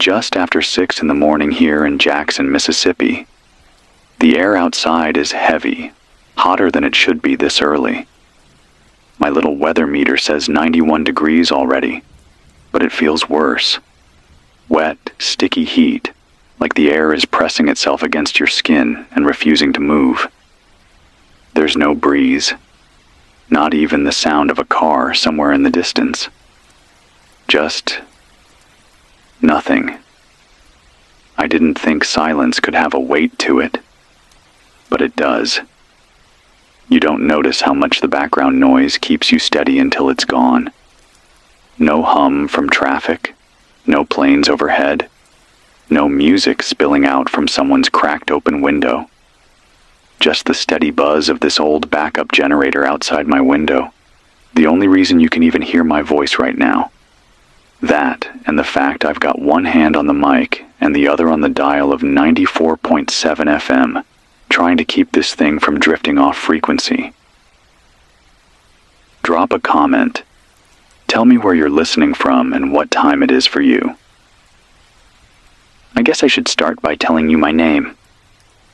just after 6 in the morning here in Jackson, Mississippi. The air outside is heavy, hotter than it should be this early. My little weather meter says 91 degrees already, but it feels worse. Wet, sticky heat, like the air is pressing itself against your skin and refusing to move. There's no breeze, not even the sound of a car somewhere in the distance. Just nothing. I didn't think silence could have a weight to it, but it does. You don't notice how much the background noise keeps you steady until it's gone. No hum from traffic, no planes overhead, no music spilling out from someone's cracked open window. Just the steady buzz of this old backup generator outside my window. The only reason you can even hear my voice right now. That, and the fact I've got one hand on the mic and the other on the dial of 94.7 FM, trying to keep this thing from drifting off frequency. Drop a comment. Tell me where you're listening from and what time it is for you. I guess I should start by telling you my name.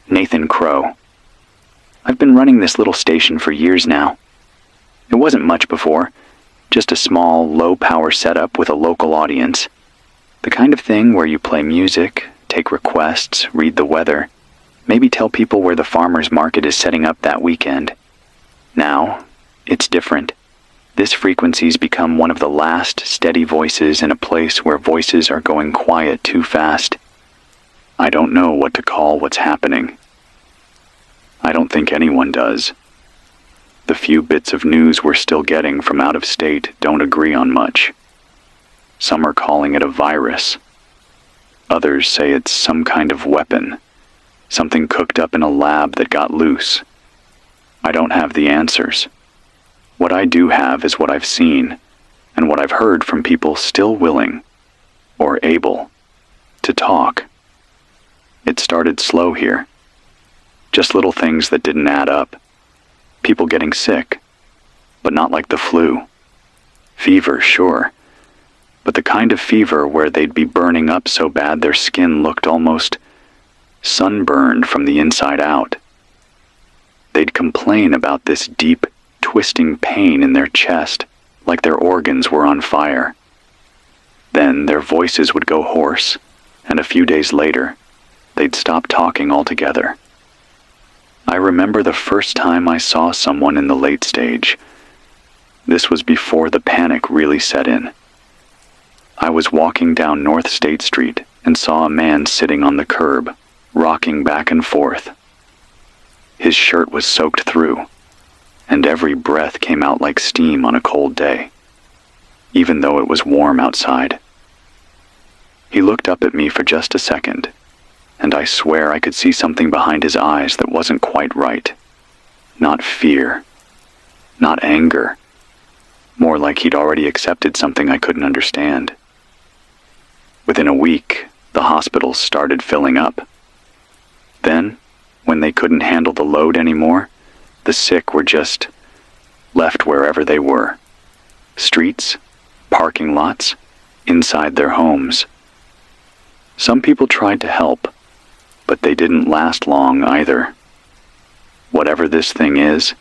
Nathan Crow. I've been running this little station for years now. It wasn't much before, just a small, low-power setup with a local audience. The kind of thing where you play music, take requests, read the weather, maybe tell people where the farmer's market is setting up that weekend. Now, it's different. This frequency's become one of the last steady voices in a place where voices are going quiet too fast. I don't know what to call what's happening. I don't think anyone does. The few bits of news we're still getting from out of state don't agree on much. Some are calling it a virus. Others say it's some kind of weapon, something cooked up in a lab that got loose. I don't have the answers. What I do have is what I've seen, and what I've heard from people still willing, or able, to talk. It started slow here. Just little things that didn't add up. People getting sick, but not like the flu. Fever, sure, but the kind of fever where they'd be burning up so bad their skin looked almost sunburned from the inside out. They'd complain about this deep, twisting pain in their chest, like their organs were on fire. Then their voices would go hoarse, and a few days later, they'd stop talking altogether. I remember the first time I saw someone in the late stage. This was before the panic really set in. I was walking down North State Street and saw a man sitting on the curb, rocking back and forth. His shirt was soaked through, and every breath came out like steam on a cold day, even though it was warm outside. He looked up at me for just a second, and I swear I could see something behind his eyes that wasn't quite right. Not fear, not anger, more like he'd already accepted something I couldn't understand. Within a week, the hospitals started filling up. Then, when they couldn't handle the load anymore, the sick were just left wherever they were. Streets, parking lots, inside their homes. Some people tried to help, but they didn't last long either. Whatever this thing is,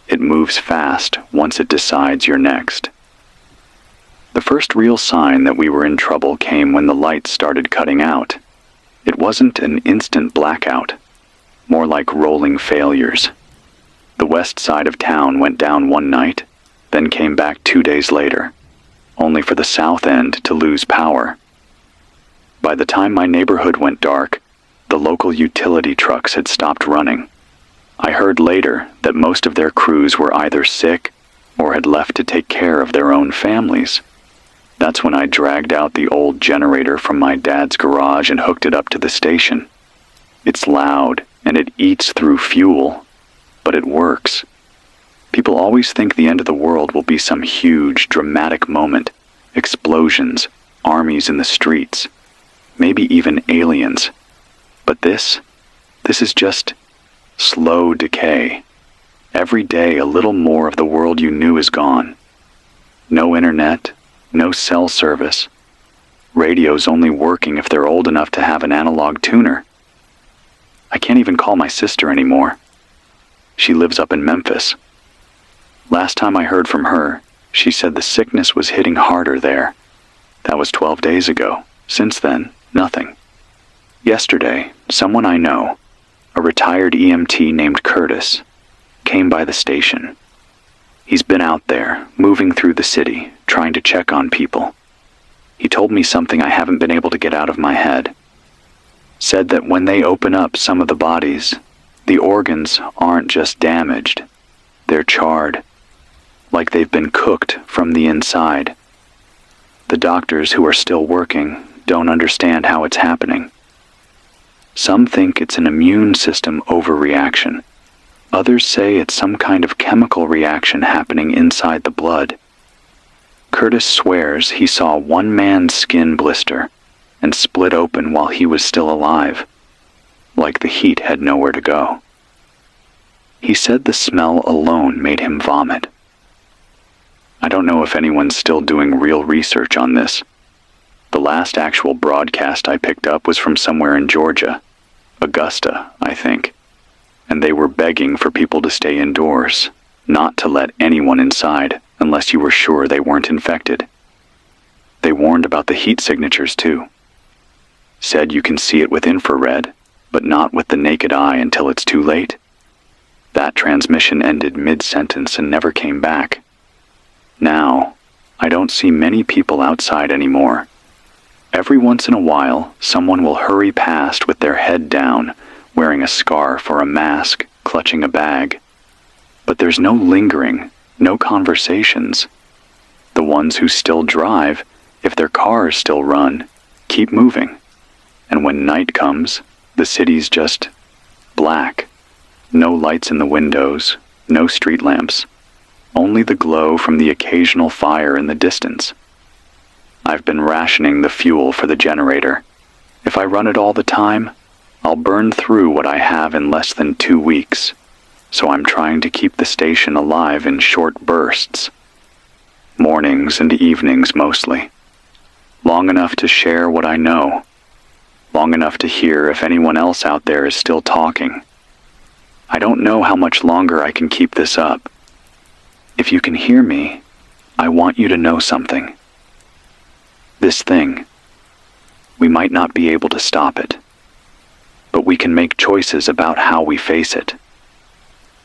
it moves fast once it decides you're next. The first real sign that we were in trouble came when the lights started cutting out. It wasn't an instant blackout, more like rolling failures. The west side of town went down one night, then came back 2 days later, only for the south end to lose power. By the time my neighborhood went dark, the local utility trucks had stopped running. I heard later that most of their crews were either sick or had left to take care of their own families. That's when I dragged out the old generator from my dad's garage and hooked it up to the station. It's loud and it eats through fuel, but it works. People always think the end of the world will be some huge, dramatic moment. Explosions, armies in the streets, maybe even aliens. But this is just slow decay. Every day a little more of the world you knew is gone. No internet, no cell service. Radio's only working if they're old enough to have an analog tuner. I can't even call my sister anymore. She lives up in Memphis. Last time I heard from her, she said the sickness was hitting harder there. That was 12 days ago. Since then, nothing. Yesterday, someone I know, a retired EMT named Curtis, came by the station. He's been out there, moving through the city, trying to check on people. He told me something I haven't been able to get out of my head. Said that when they open up some of the bodies, the organs aren't just damaged, they're charred, like they've been cooked from the inside. The doctors who are still working don't understand how it's happening. Some think it's an immune system overreaction. Others say it's some kind of chemical reaction happening inside the blood. Curtis swears he saw one man's skin blister and split open while he was still alive, like the heat had nowhere to go. He said the smell alone made him vomit. I don't know if anyone's still doing real research on this. The last actual broadcast I picked up was from somewhere in Georgia, Augusta, I think, and they were begging for people to stay indoors, not to let anyone inside unless you were sure they weren't infected. They warned about the heat signatures too. Said you can see it with infrared, but not with the naked eye until it's too late. That transmission ended mid-sentence and never came back. Now, I don't see many people outside anymore. Every once in a while, someone will hurry past with their head down, wearing a scarf or a mask, clutching a bag. But there's no lingering, no conversations. The ones who still drive, if their cars still run, keep moving. And when night comes, the city's just black. No lights in the windows, no street lamps, only the glow from the occasional fire in the distance. I've been rationing the fuel for the generator. If I run it all the time, I'll burn through what I have in less than 2 weeks. So I'm trying to keep the station alive in short bursts. Mornings and evenings mostly. Long enough to share what I know. Long enough to hear if anyone else out there is still talking. I don't know how much longer I can keep this up. If you can hear me, I want you to know something. This thing, we might not be able to stop it, but we can make choices about how we face it.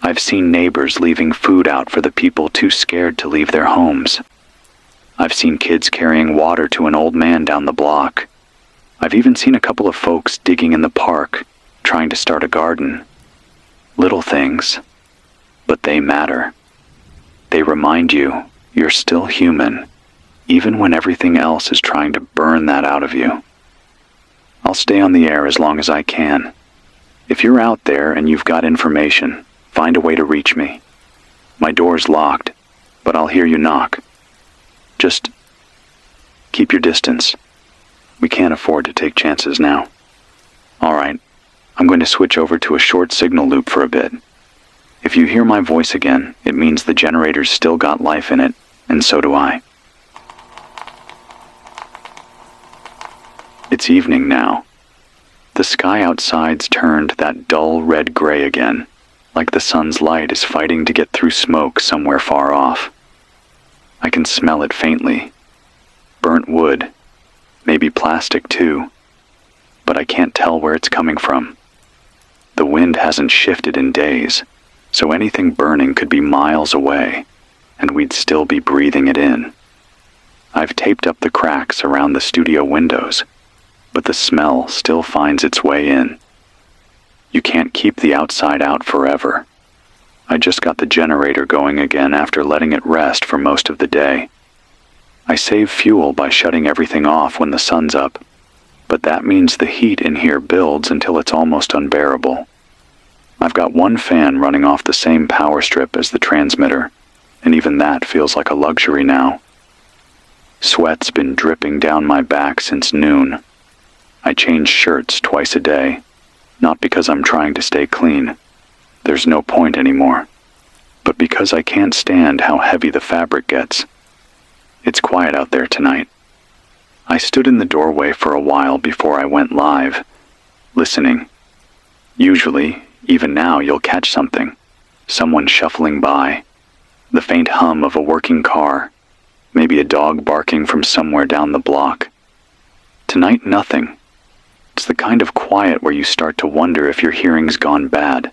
I've seen neighbors leaving food out for the people too scared to leave their homes. I've seen kids carrying water to an old man down the block. I've even seen a couple of folks digging in the park, trying to start a garden. Little things, but they matter. They remind you you're still human, even when everything else is trying to burn that out of you. I'll stay on the air as long as I can. If you're out there and you've got information, find a way to reach me. My door's locked, but I'll hear you knock. Just keep your distance. We can't afford to take chances now. All right, I'm going to switch over to a short signal loop for a bit. If you hear my voice again, it means the generator's still got life in it, and so do I. It's evening now. The sky outside's turned that dull red-gray again, like the sun's light is fighting to get through smoke somewhere far off. I can smell it faintly. Burnt wood, maybe plastic too, but I can't tell where it's coming from. The wind hasn't shifted in days, so anything burning could be miles away, and we'd still be breathing it in. I've taped up the cracks around the studio windows, but the smell still finds its way in. You can't keep the outside out forever. I just got the generator going again after letting it rest for most of the day. I save fuel by shutting everything off when the sun's up, but that means the heat in here builds until it's almost unbearable. I've got one fan running off the same power strip as the transmitter, and even that feels like a luxury now. Sweat's been dripping down my back since noon. I change shirts twice a day, not because I'm trying to stay clean. There's no point anymore, but because I can't stand how heavy the fabric gets. It's quiet out there tonight. I stood in the doorway for a while before I went live, listening. Usually, even now, you'll catch something. Someone shuffling by, the faint hum of a working car, maybe a dog barking from somewhere down the block. Tonight, nothing. It's the kind of quiet where you start to wonder if your hearing's gone bad.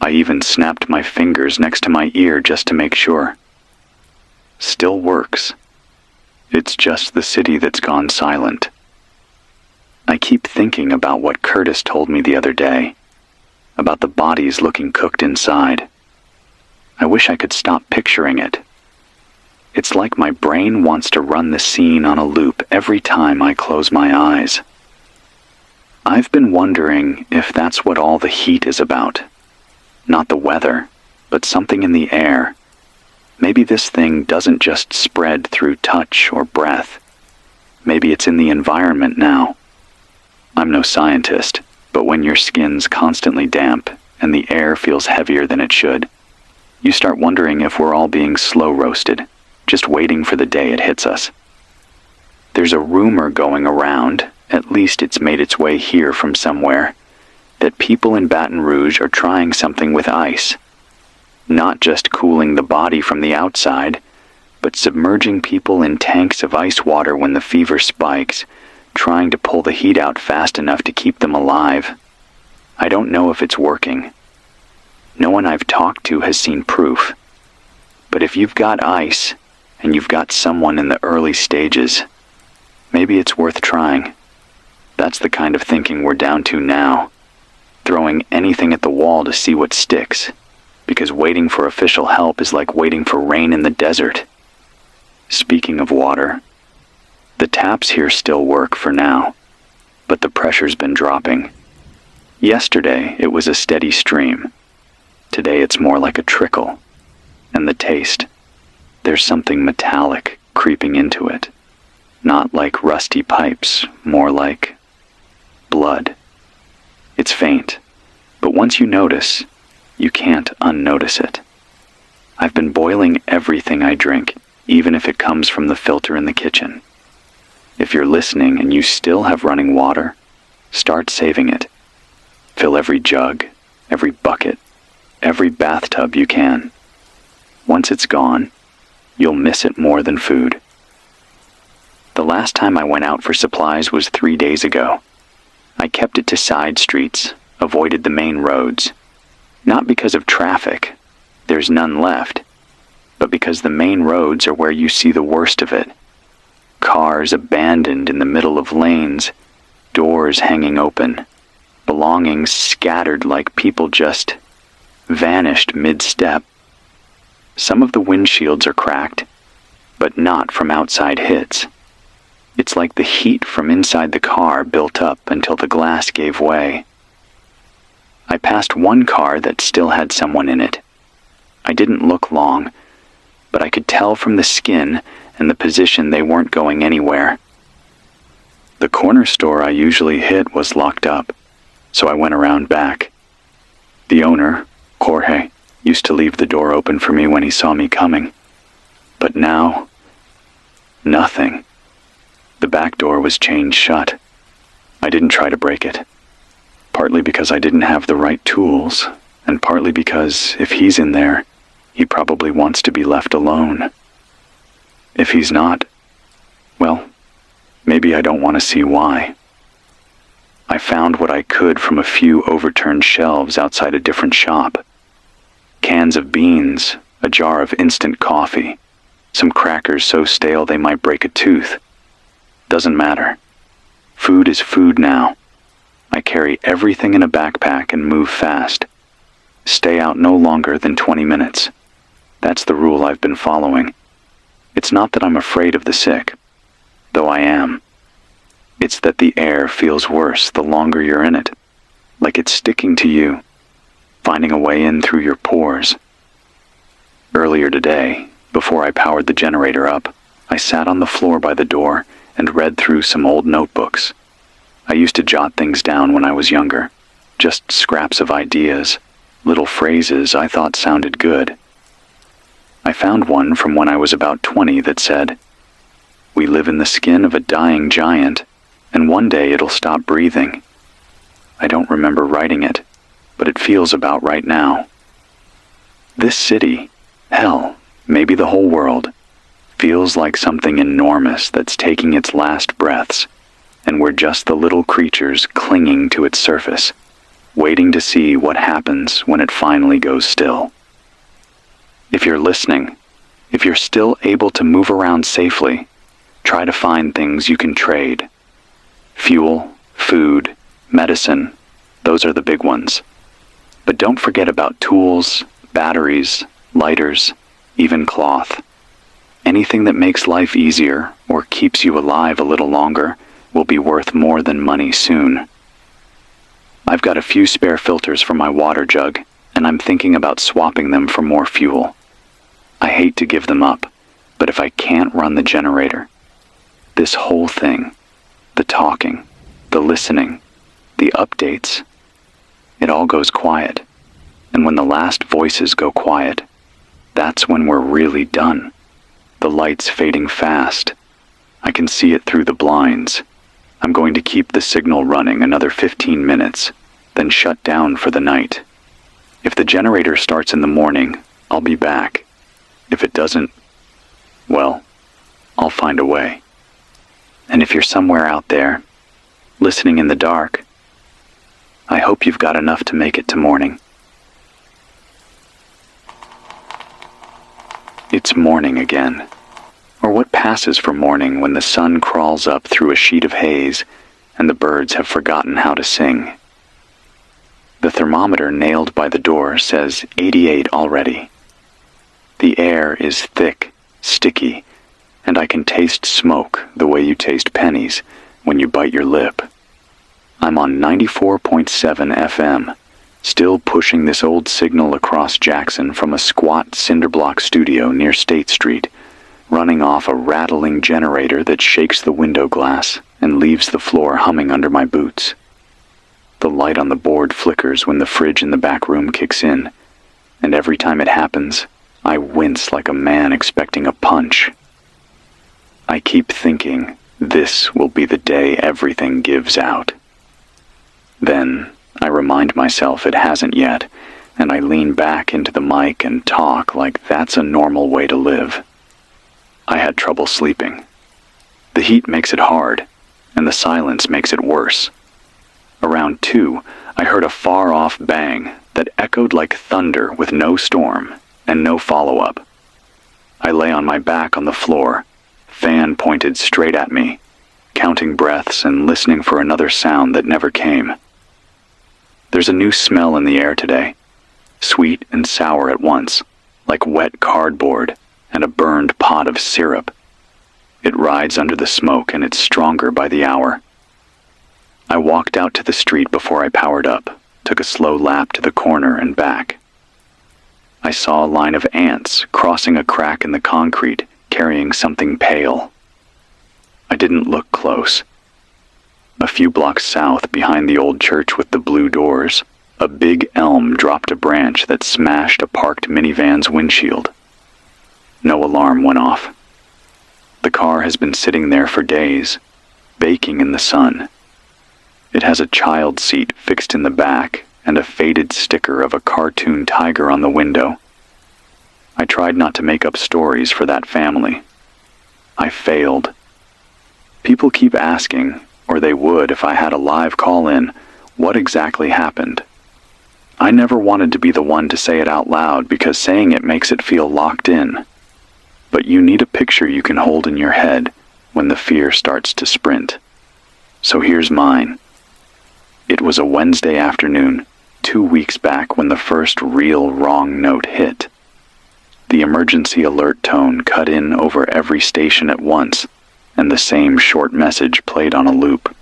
I even snapped my fingers next to my ear just to make sure. Still works. It's just the city that's gone silent. I keep thinking about what Curtis told me the other day, about the bodies looking cooked inside. I wish I could stop picturing it. It's like my brain wants to run the scene on a loop every time I close my eyes. I've been wondering if that's what all the heat is about. Not the weather, but something in the air. Maybe this thing doesn't just spread through touch or breath. Maybe it's in the environment now. I'm no scientist, but when your skin's constantly damp and the air feels heavier than it should, you start wondering if we're all being slow roasted, just waiting for the day it hits us. There's a rumor going around, at least it's made its way here from somewhere, that people in Baton Rouge are trying something with ice. Not just cooling the body from the outside, but submerging people in tanks of ice water when the fever spikes, trying to pull the heat out fast enough to keep them alive. I don't know if it's working. No one I've talked to has seen proof. But if you've got ice, and you've got someone in the early stages, maybe it's worth trying. That's the kind of thinking we're down to now. Throwing anything at the wall to see what sticks. Because waiting for official help is like waiting for rain in the desert. Speaking of water, the taps here still work for now, but the pressure's been dropping. Yesterday, it was a steady stream. Today, it's more like a trickle. And the taste, there's something metallic creeping into it. Not like rusty pipes, more like blood. It's faint, but once you notice, you can't unnotice it. I've been boiling everything I drink, even if it comes from the filter in the kitchen. If you're listening and you still have running water, start saving it. Fill every jug, every bucket, every bathtub you can. Once it's gone, you'll miss it more than food. The last time I went out for supplies was 3 days ago. I kept it to side streets, avoided the main roads. Not because of traffic, there's none left, but because the main roads are where you see the worst of it. Cars abandoned in the middle of lanes, doors hanging open, belongings scattered like people just vanished mid-step. Some of the windshields are cracked, but not from outside hits. It's like the heat from inside the car built up until the glass gave way. I passed one car that still had someone in it. I didn't look long, but I could tell from the skin and the position they weren't going anywhere. The corner store I usually hit was locked up, so I went around back. The owner, Jorge, used to leave the door open for me when he saw me coming. But now, nothing. The back door was chained shut. I didn't try to break it. Partly because I didn't have the right tools, and partly because if he's in there, he probably wants to be left alone. If he's not, well, maybe I don't want to see why. I found what I could from a few overturned shelves outside a different shop. Cans of beans, a jar of instant coffee, some crackers so stale they might break a tooth. Doesn't matter. Food is food now. I carry everything in a backpack and move fast. Stay out no longer than 20 minutes. That's the rule I've been following. It's not that I'm afraid of the sick, though I am. It's that the air feels worse the longer you're in it, like it's sticking to you, finding a way in through your pores. Earlier today, before I powered the generator up, I sat on the floor by the door and read through some old notebooks. I used to jot things down when I was younger, just scraps of ideas, little phrases I thought sounded good. I found one from when I was about 20 that said, We live in the skin of a dying giant, and one day it'll stop breathing. I don't remember writing it, but it feels about right now. This city, hell, maybe the whole world, feels like something enormous that's taking its last breaths, and we're just the little creatures clinging to its surface, waiting to see what happens when it finally goes still. If you're listening, if you're still able to move around safely, try to find things you can trade. Fuel, food, medicine, those are the big ones. But don't forget about tools, batteries, lighters, even cloth. Anything that makes life easier or keeps you alive a little longer will be worth more than money soon. I've got a few spare filters for my water jug, and I'm thinking about swapping them for more fuel. I hate to give them up, but if I can't run the generator, this whole thing, the talking, the listening, the updates, it all goes quiet. And when the last voices go quiet, that's when we're really done. The light's fading fast. I can see it through the blinds. I'm going to keep the signal running another 15 minutes, then shut down for the night. If the generator starts in the morning, I'll be back. If it doesn't, well, I'll find a way. And if you're somewhere out there, listening in the dark, I hope you've got enough to make it to morning. It's morning again, or what passes for morning when the sun crawls up through a sheet of haze and the birds have forgotten how to sing. The thermometer nailed by the door says 88 already. The air is thick, sticky, and I can taste smoke the way you taste pennies when you bite your lip. I'm on 94.7 FM, still pushing this old signal across Jackson from a squat cinderblock studio near State Street, running off a rattling generator that shakes the window glass and leaves the floor humming under my boots. The light on the board flickers when the fridge in the back room kicks in, and every time it happens, I wince like a man expecting a punch. I keep thinking this will be the day everything gives out. Then I remind myself it hasn't yet, and I lean back into the mic and talk like that's a normal way to live. I had trouble sleeping. The heat makes it hard, and the silence makes it worse. Around 2, I heard a far-off bang that echoed like thunder with no storm and no follow-up. I lay on my back on the floor, fan pointed straight at me, counting breaths and listening for another sound that never came. There's a new smell in the air today, sweet and sour at once, like wet cardboard and a burned pot of syrup. It rides under the smoke and it's stronger by the hour. I walked out to the street before I powered up, took a slow lap to the corner and back. I saw a line of ants crossing a crack in the concrete, carrying something pale. I didn't look close. A few blocks south, behind the old church with the blue doors, a big elm dropped a branch that smashed a parked minivan's windshield. No alarm went off. The car has been sitting there for days, baking in the sun. It has a child seat fixed in the back and a faded sticker of a cartoon tiger on the window. I tried not to make up stories for that family. I failed. People keep asking, or they would if I had a live call-in, what exactly happened. I never wanted to be the one to say it out loud because saying it makes it feel locked in. But you need a picture you can hold in your head when the fear starts to sprint. So here's mine. It was a Wednesday afternoon, 2 weeks back when the first real wrong note hit. The emergency alert tone cut in over every station at once, and the same short message played on a loop.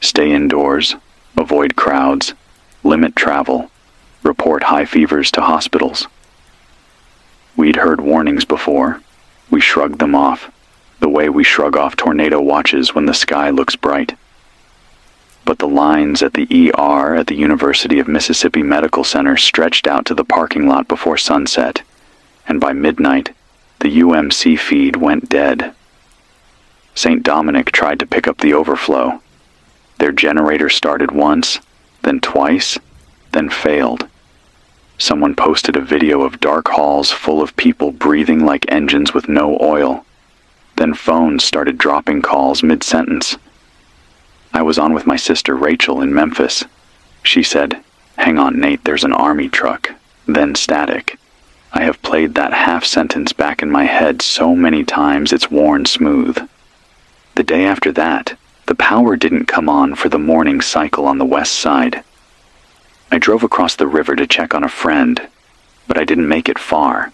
Stay indoors, avoid crowds, limit travel, report high fevers to hospitals. We'd heard warnings before. We shrugged them off, the way we shrug off tornado watches when the sky looks bright. But the lines at the ER at the University of Mississippi Medical Center stretched out to the parking lot before sunset, and by midnight, the UMC feed went dead. St. Dominic tried to pick up the overflow. Their generator started once, then twice, then failed. Someone posted a video of dark halls full of people breathing like engines with no oil. Then phones started dropping calls mid-sentence. I was on with my sister Rachel in Memphis. She said, "Hang on, Nate, there's an army truck." Then static. I have played that half sentence back in my head so many times it's worn smooth. The day after that, the power didn't come on for the morning cycle on the west side. I drove across the river to check on a friend, but I didn't make it far.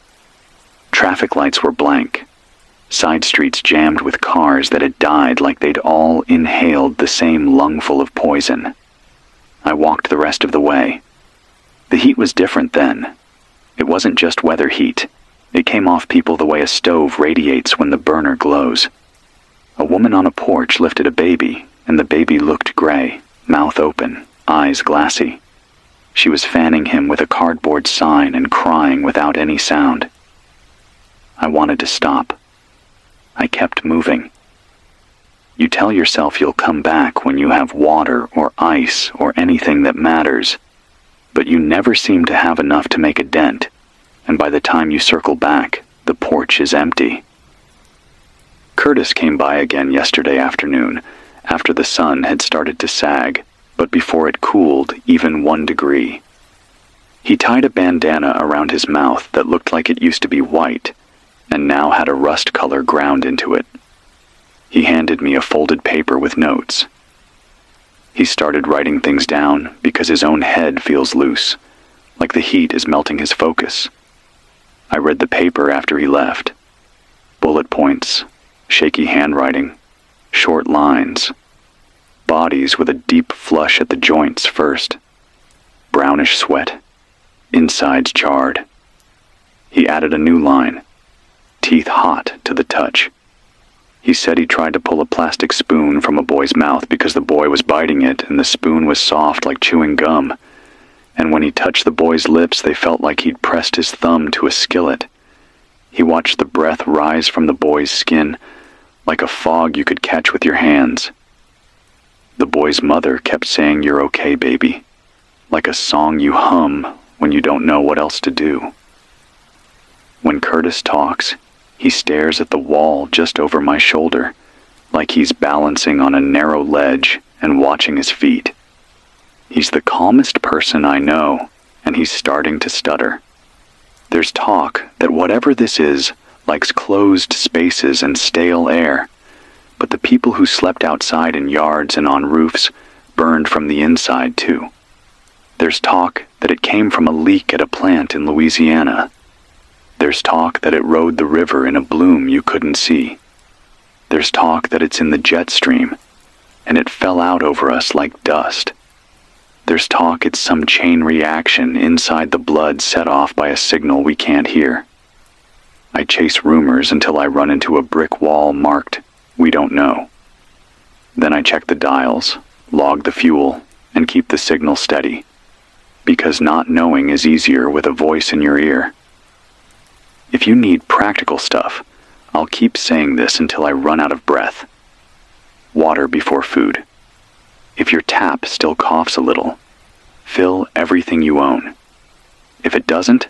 Traffic lights were blank. Side streets jammed with cars that had died like they'd all inhaled the same lungful of poison. I walked the rest of the way. The heat was different then. It wasn't just weather heat. It came off people the way a stove radiates when the burner glows. A woman on a porch lifted a baby, and the baby looked gray, mouth open, eyes glassy. She was fanning him with a cardboard sign and crying without any sound. I wanted to stop. I kept moving. You tell yourself you'll come back when you have water or ice or anything that matters, but you never seem to have enough to make a dent, and by the time you circle back, the porch is empty. Curtis came by again yesterday afternoon, after the sun had started to sag, but before it cooled even 1 degree. He tied a bandana around his mouth that looked like it used to be white, and now had a rust color ground into it. He handed me a folded paper with notes. He started writing things down because his own head feels loose, like the heat is melting his focus. I read the paper after he left. Bullet points, shaky handwriting, short lines. Bodies with a deep flush at the joints first. Brownish sweat. Insides charred. He added a new line. Teeth hot to the touch. He said he tried to pull a plastic spoon from a boy's mouth because the boy was biting it and the spoon was soft like chewing gum. And when he touched the boy's lips, they felt like he'd pressed his thumb to a skillet. He watched the breath rise from the boy's skin, like a fog you could catch with your hands. The boy's mother kept saying, "You're okay, baby," like a song you hum when you don't know what else to do. When Curtis talks, he stares at the wall just over my shoulder, like he's balancing on a narrow ledge and watching his feet. He's the calmest person I know, and he's starting to stutter. There's talk that whatever this is likes closed spaces and stale air, but the people who slept outside in yards and on roofs burned from the inside too. There's talk that it came from a leak at a plant in Louisiana. There's talk that it rode the river in a bloom you couldn't see. There's talk that it's in the jet stream, and it fell out over us like dust. There's talk it's some chain reaction inside the blood set off by a signal we can't hear. I chase rumors until I run into a brick wall marked, "We don't know." Then I check the dials, log the fuel, and keep the signal steady, because not knowing is easier with a voice in your ear. If you need practical stuff, I'll keep saying this until I run out of breath. Water before food. If your tap still coughs a little, fill everything you own. If it doesn't,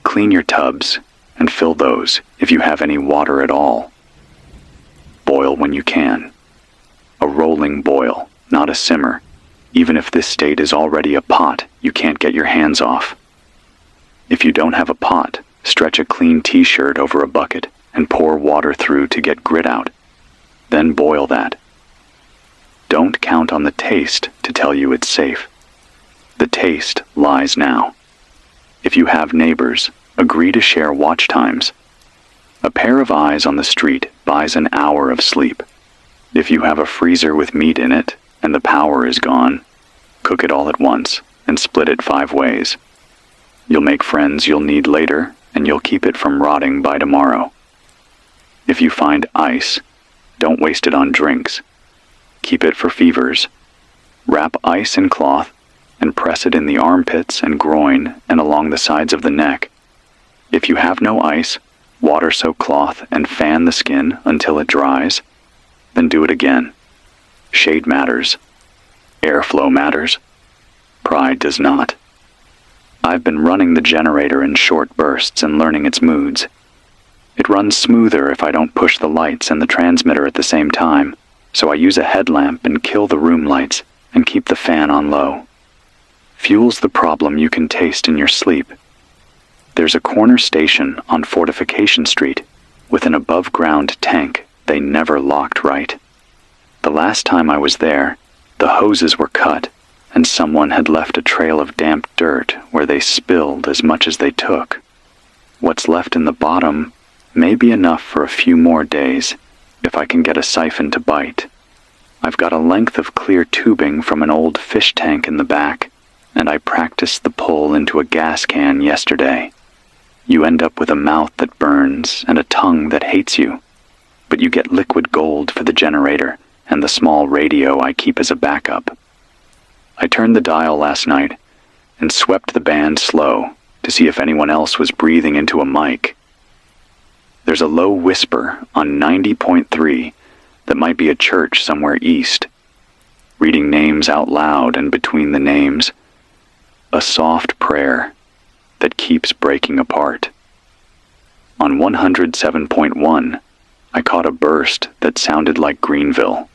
clean your tubs and fill those if you have any water at all. Boil when you can. A rolling boil, not a simmer, even if this state is already a pot you can't get your hands off. If you don't have a pot, stretch a clean t-shirt over a bucket and pour water through to get grit out. Then boil that. Don't count on the taste to tell you it's safe. The taste lies now. If you have neighbors, agree to share watch times. A pair of eyes on the street buys an hour of sleep. If you have a freezer with meat in it and the power is gone, cook it all at once and split it 5 ways. You'll make friends you'll need later, and you'll keep it from rotting by tomorrow. If you find ice, don't waste it on drinks. Keep it for fevers. Wrap ice in cloth and press it in the armpits and groin and along the sides of the neck. If you have no ice, water soak cloth and fan the skin until it dries. then do it again. Shade matters. Airflow matters. Pride does not. I've been running the generator in short bursts and learning its moods. It runs smoother if I don't push the lights and the transmitter at the same time, so I use a headlamp and kill the room lights and keep the fan on low. Fuel's the problem you can taste in your sleep. There's a corner station on Fortification Street with an above-ground tank they never locked right. The last time I was there, the hoses were cut, and someone had left a trail of damp dirt where they spilled as much as they took. What's left in the bottom may be enough for a few more days, if I can get a siphon to bite. I've got a length of clear tubing from an old fish tank in the back, and I practiced the pull into a gas can yesterday. You end up with a mouth that burns and a tongue that hates you, but you get liquid gold for the generator and the small radio I keep as a backup. I turned the dial last night and swept the band slow to see if anyone else was breathing into a mic. There's a low whisper on 90.3 that might be a church somewhere east, reading names out loud and between the names, a soft prayer that keeps breaking apart. On 107.1, I caught a burst that sounded like Greenville,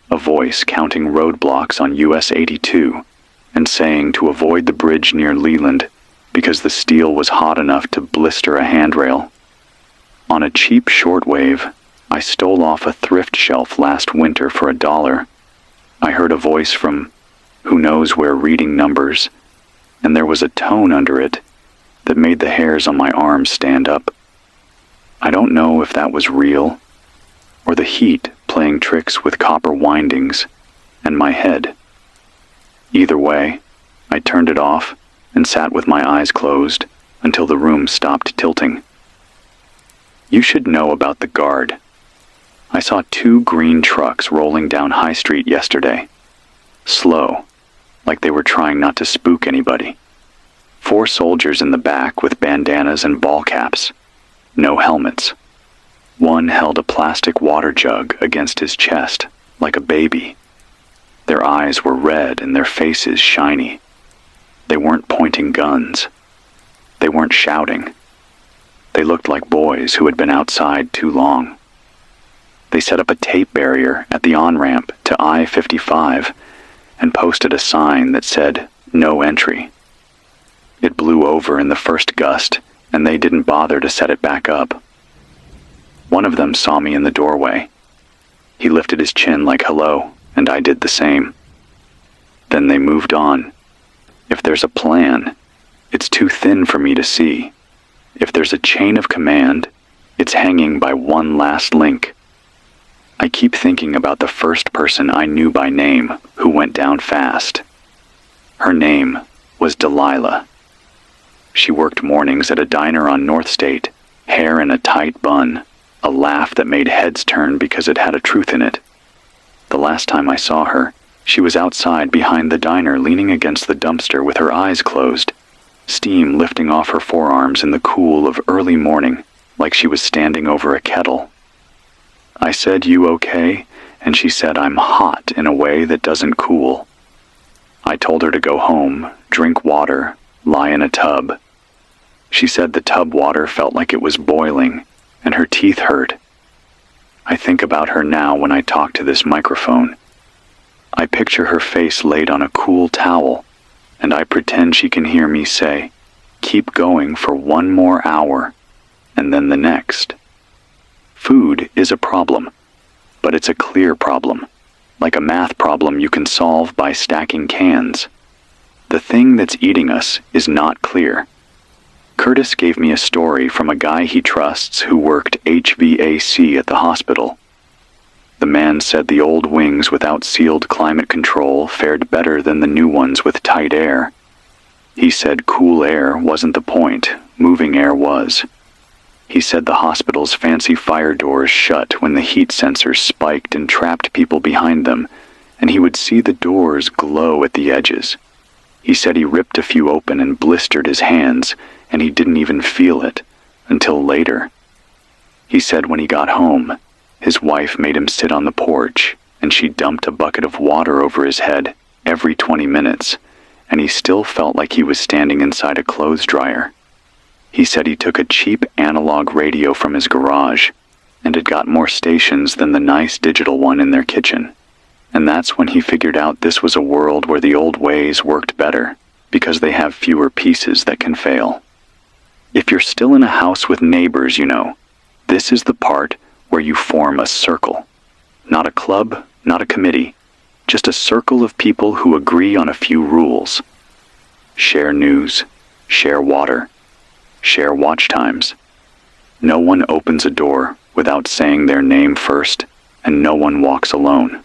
a voice counting roadblocks on US 82 and saying to avoid the bridge near Leland because the steel was hot enough to blister a handrail. On a cheap shortwave, I stole off a thrift shelf last winter for $1. I heard a voice from who knows where reading numbers, and there was a tone under it that made the hairs on my arms stand up. I don't know if that was real, or the heat playing tricks with copper windings and my head. Either way, I turned it off and sat with my eyes closed until the room stopped tilting. You should know about the guard. I saw 2 green trucks rolling down High Street yesterday. Slow, like they were trying not to spook anybody. 4 soldiers in the back with bandanas and ball caps. No helmets. One held a plastic water jug against his chest, like a baby. Their eyes were red and their faces shiny. They weren't pointing guns. They weren't shouting. They looked like boys who had been outside too long. They set up a tape barrier at the on-ramp to I-55 and posted a sign that said, "No entry." It blew over in the first gust, and they didn't bother to set it back up. One of them saw me in the doorway. He lifted his chin like hello, and I did the same. Then they moved on. If there's a plan, it's too thin for me to see. If there's a chain of command, it's hanging by one last link. I keep thinking about the first person I knew by name who went down fast. Her name was Delilah. She worked mornings at a diner on North State, hair in a tight bun, a laugh that made heads turn because it had a truth in it. The last time I saw her, she was outside behind the diner leaning against the dumpster with her eyes closed, steam lifting off her forearms in the cool of early morning, like she was standing over a kettle. I said, "You okay?" And she said, "I'm hot in a way that doesn't cool." I told her to go home, drink water, lie in a tub. She said the tub water felt like it was boiling, and her teeth hurt. I think about her now when I talk to this microphone. I picture her face laid on a cool towel, and I pretend she can hear me say, "Keep going for 1 more hour," and then the next. Food is a problem, but it's a clear problem, like a math problem you can solve by stacking cans. The thing that's eating us is not clear. Curtis gave me a story from a guy he trusts who worked HVAC at the hospital. The man said the old wings without sealed climate control fared better than the new ones with tight air. He said cool air wasn't the point, moving air was. He said the hospital's fancy fire doors shut when the heat sensors spiked and trapped people behind them, and he would see the doors glow at the edges. He said he ripped a few open and blistered his hands, and he didn't even feel it until later. He said when he got home, His wife made him sit on the porch, and she dumped a bucket of water over his head every 20 minutes, and he still felt like he was standing inside a clothes dryer. He said he took a cheap analog radio from his garage, and it got more stations than the nice digital one in their kitchen. And that's when he figured out this was a world where the old ways worked better, because they have fewer pieces that can fail. If you're still in a house with neighbors, this is the part where you form a circle. Not a club, not a committee, just a circle of people who agree on a few rules. Share news, share water, share watch times. No one opens a door without saying their name first, and no one walks alone.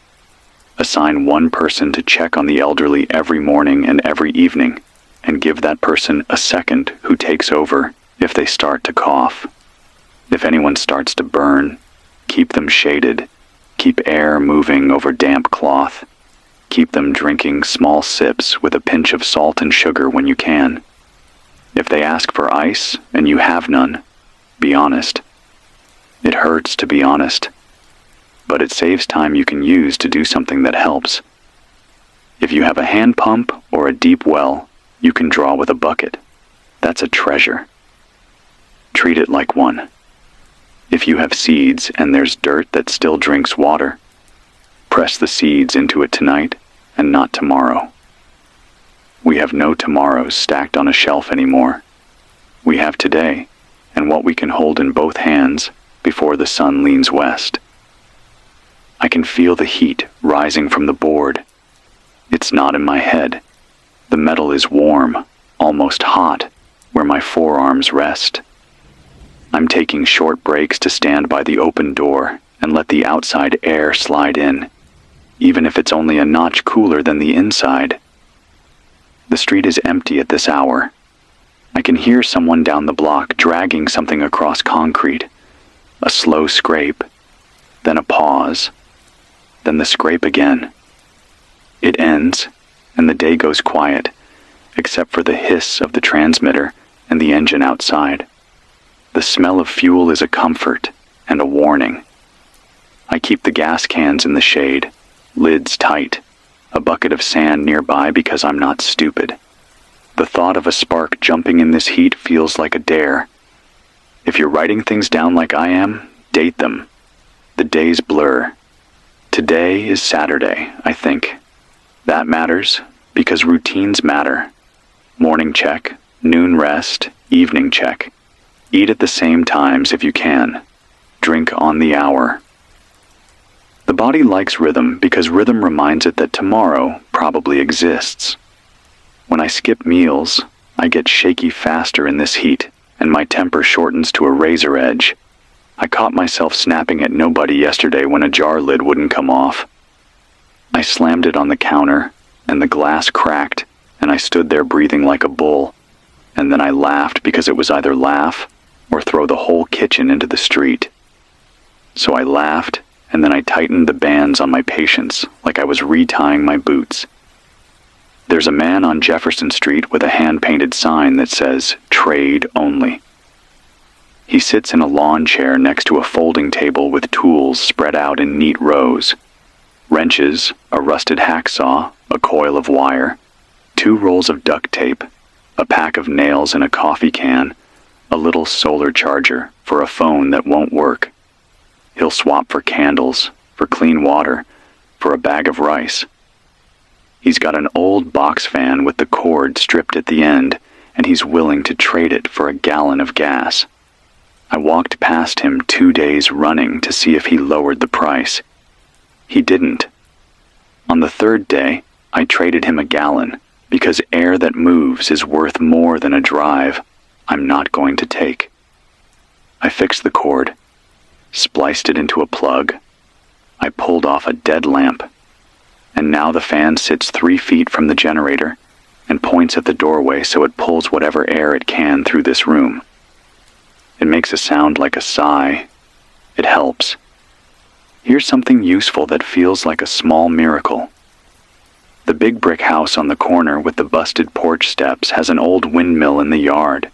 Assign one person to check on the elderly every morning and every evening, and give that person a second who takes over if they start to cough. If anyone starts to burn, keep them shaded, keep air moving over damp cloth, keep them drinking small sips with a pinch of salt and sugar when you can. If they ask for ice and you have none, be honest. It hurts to be honest, but it saves time you can use to do something that helps. If you have a hand pump or a deep well, you can draw with a bucket. That's a treasure. Treat it like one. If you have seeds and there's dirt that still drinks water, press the seeds into it tonight and not tomorrow. We have no tomorrows stacked on a shelf anymore. We have today and what we can hold in both hands before the sun leans west. I can feel the heat rising from the board. It's not in my head. The metal is warm, almost hot, where my forearms rest. I'm taking short breaks to stand by the open door and let the outside air slide in, even if it's only a notch cooler than the inside. The street is empty at this hour. I can hear someone down the block dragging something across concrete. A slow scrape, then a pause, then the scrape again. It ends, and the day goes quiet, except for the hiss of the transmitter and the engine outside. The smell of fuel is a comfort and a warning. I keep the gas cans in the shade, lids tight, a bucket of sand nearby because I'm not stupid. The thought of a spark jumping in this heat feels like a dare. If you're writing things down like I am, date them. The days blur. Today is Saturday, I think. That matters because routines matter. Morning check, noon rest, evening check. Eat at the same times if you can. Drink on the hour. The body likes rhythm because rhythm reminds it that tomorrow probably exists. When I skip meals, I get shaky faster in this heat, and my temper shortens to a razor edge. I caught myself snapping at nobody yesterday when a jar lid wouldn't come off. I slammed it on the counter, and the glass cracked, and I stood there breathing like a bull, and then I laughed because it was either laugh or throw the whole kitchen into the street. So I laughed, and then I tightened the bands on my patience like I was retying my boots. There's a man on Jefferson Street with a hand-painted sign that says, "Trade Only." He sits in a lawn chair next to a folding table with tools spread out in neat rows. Wrenches, a rusted hacksaw, a coil of wire, 2 rolls of duct tape, a pack of nails in a coffee can, a little solar charger for a phone that won't work. He'll swap for candles, for clean water, for a bag of rice. He's got an old box fan with the cord stripped at the end, and he's willing to trade it for a gallon of gas. I walked past him 2 days running to see if he lowered the price. He didn't. On the 3rd day, I traded him a gallon, because air that moves is worth more than a drive I'm not going to take. I fixed the cord, spliced it into a plug. I pulled off a dead lamp, and now the fan sits 3 feet from the generator and points at the doorway so it pulls whatever air it can through this room. It makes a sound like a sigh. It helps. Here's something useful that feels like a small miracle. The big brick house on the corner with the busted porch steps has an old windmill in the yard.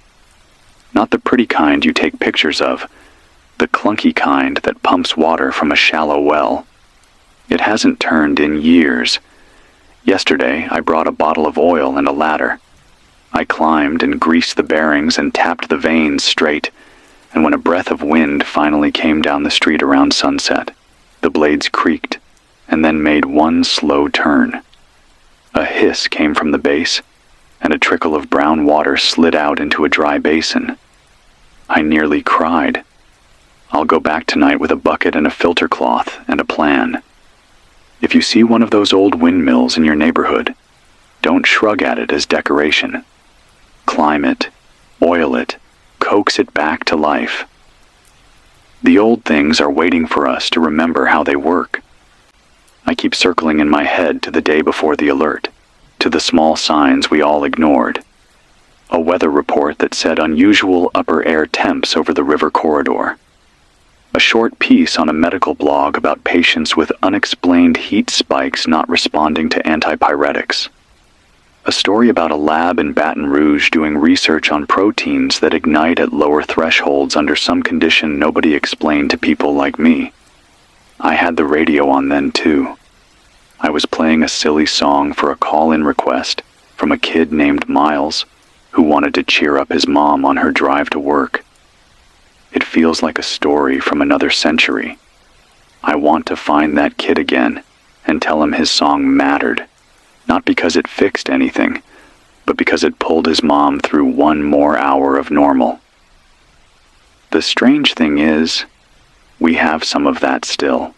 Not the pretty kind you take pictures of, the clunky kind that pumps water from a shallow well. It hasn't turned in years. Yesterday, I brought a bottle of oil and a ladder. I climbed and greased the bearings and tapped the vanes straight, and when a breath of wind finally came down the street around sunset, the blades creaked and then made one slow turn. A hiss came from the base, and a trickle of brown water slid out into a dry basin. I nearly cried. I'll go back tonight with a bucket and a filter cloth and a plan. If you see one of those old windmills in your neighborhood, don't shrug at it as decoration. Climb it, oil it, coax it back to life. The old things are waiting for us to remember how they work. I keep circling in my head to the day before the alert, to the small signs we all ignored. A weather report that said unusual upper air temps over the river corridor. A short piece on a medical blog about patients with unexplained heat spikes not responding to antipyretics. A story about a lab in Baton Rouge doing research on proteins that ignite at lower thresholds under some condition nobody explained to people like me. I had the radio on then too. I was playing a silly song for a call-in request from a kid named Miles who wanted to cheer up his mom on her drive to work. It feels like a story from another century. I want to find that kid again and tell him his song mattered. Not because it fixed anything, but because it pulled his mom through one more hour of normal. The strange thing is, we have some of that still.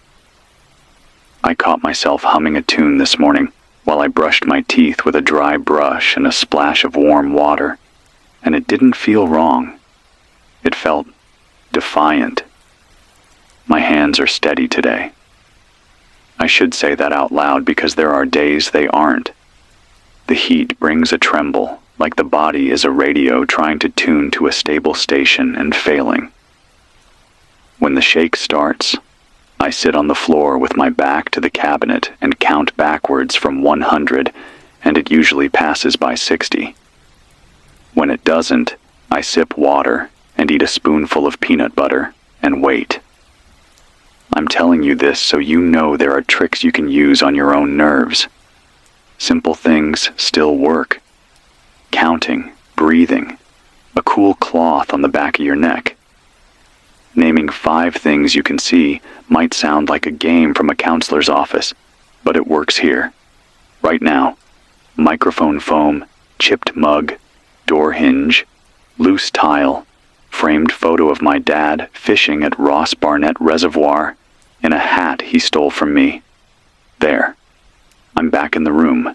I caught myself humming a tune this morning while I brushed my teeth with a dry brush and a splash of warm water, and it didn't feel wrong. It felt defiant. My hands are steady today. I should say that out loud because there are days they aren't. The heat brings a tremble, like the body is a radio trying to tune to a stable station and failing. When the shake starts, I sit on the floor with my back to the cabinet and count backwards from 100, and it usually passes by 60. When it doesn't, I sip water and eat a spoonful of peanut butter and wait. I'm telling you this so you know there are tricks you can use on your own nerves. Simple things still work. Counting, breathing, a cool cloth on the back of your neck. Naming 5 things you can see might sound like a game from a counselor's office, but it works here. Right now. Microphone foam, chipped mug, door hinge, loose tile, framed photo of my dad fishing at Ross Barnett Reservoir in a hat he stole from me. There. I'm back in the room.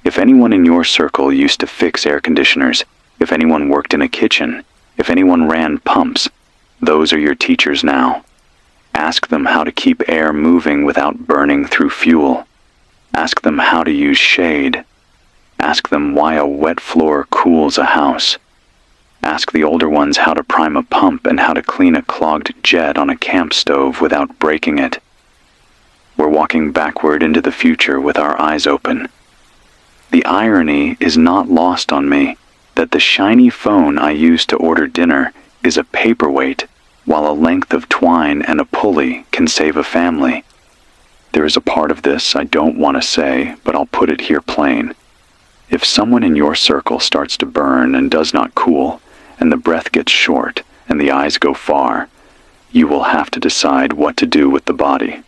If anyone in your circle used to fix air conditioners, if anyone worked in a kitchen, if anyone ran pumps, those are your teachers now. Ask them how to keep air moving without burning through fuel. Ask them how to use shade. Ask them why a wet floor cools a house. Ask the older ones how to prime a pump and how to clean a clogged jet on a camp stove without breaking it. We're walking backward into the future with our eyes open. The irony is not lost on me that the shiny phone I used to order dinner is a paperweight, while a length of twine and a pulley can save a family. There is a part of this I don't want to say, but I'll put it here plain. If someone in your circle starts to burn and does not cool, and the breath gets short and the eyes go far, you will have to decide what to do with the body.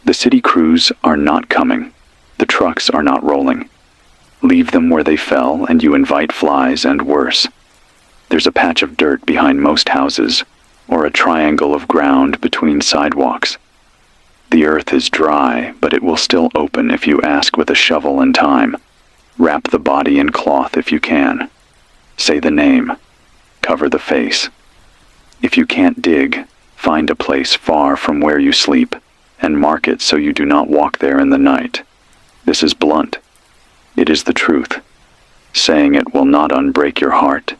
The city crews are not coming. The trucks are not rolling. Leave them where they fell and you invite flies and worse. There's a patch of dirt behind most houses, or a triangle of ground between sidewalks. The earth is dry, but it will still open if you ask with a shovel and time. Wrap the body in cloth if you can. Say the name. Cover the face. If you can't dig, find a place far from where you sleep, and mark it so you do not walk there in the night. This is blunt. It is the truth. Saying it will not unbreak your heart,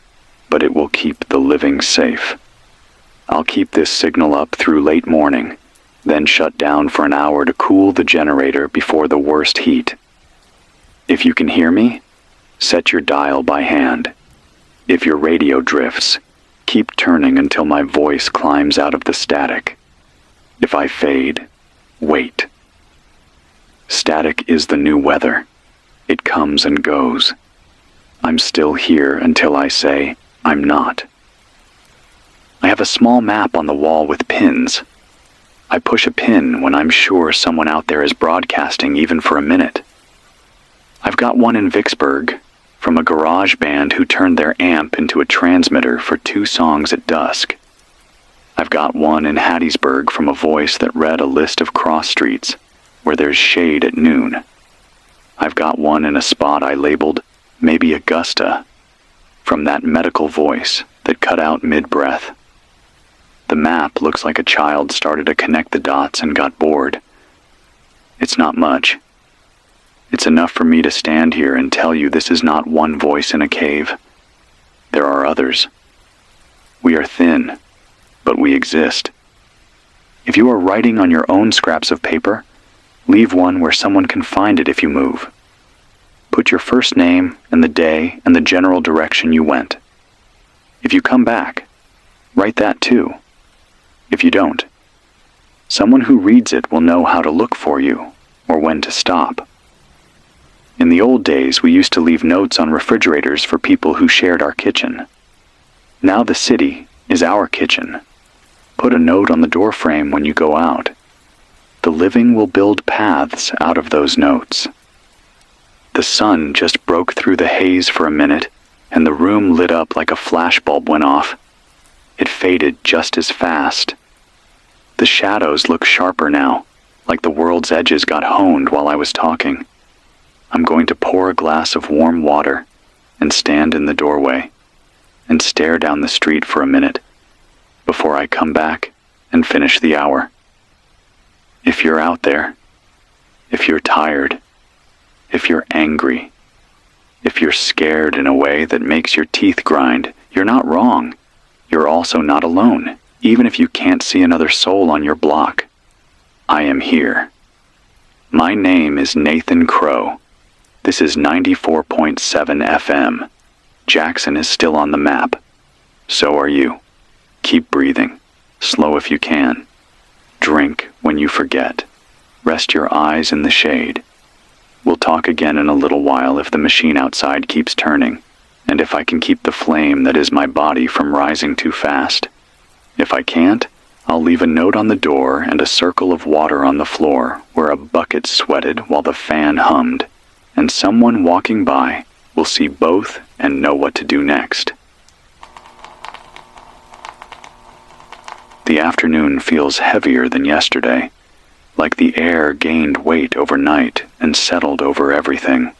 but it will keep the living safe. I'll keep this signal up through late morning, then shut down for an hour to cool the generator before the worst heat. If you can hear me, set your dial by hand. If your radio drifts, Keep turning until my voice climbs out of the static. If I fade, wait. Static is the new weather. It comes and goes. I'm still here until I say I'm not. I have a small map on the wall with pins. I push a pin when I'm sure someone out there is broadcasting even for a minute. I've got one in Vicksburg, from a garage band who turned their amp into a transmitter for 2 songs at dusk. I've got one in Hattiesburg from a voice that read a list of cross streets where there's shade at noon. I've got one in a spot I labeled maybe Augusta, from that medical voice that cut out mid-breath. The map looks like a child started to connect the dots and got bored. It's not much. It's enough for me to stand here and tell you this is not one voice in a cave. There are others. We are thin, but we exist. If you are writing on your own scraps of paper, leave one where someone can find it if you move. Put your first name and the day and the general direction you went. If you come back, write that too. If you don't, someone who reads it will know how to look for you or when to stop. In the old days, we used to leave notes on refrigerators for people who shared our kitchen. Now the city is our kitchen. Put a note on the doorframe when you go out. The living will build paths out of those notes. The sun just broke through the haze for a minute, and the room lit up like a flashbulb went off. It faded just as fast. The shadows look sharper now, like the world's edges got honed while I was talking. I'm going to pour a glass of warm water and stand in the doorway and stare down the street for a minute before I come back and finish the hour. If you're out there, if you're tired, if you're angry, if you're scared in a way that makes your teeth grind, you're not wrong. You're also not alone, even if you can't see another soul on your block. I am here. My name is Nathan Crow. This is 94.7 FM. Jackson is still on the map. So are you. Keep breathing. Slow if you can. Drink when you forget. Rest your eyes in the shade. We'll talk again in a little while if the machine outside keeps turning, and if I can keep the flame that is my body from rising too fast. If I can't, I'll leave a note on the door and a circle of water on the floor where a bucket sweated while the fan hummed, and someone walking by will see both and know what to do next. The afternoon feels heavier than yesterday, like the air gained weight overnight and settled over everything.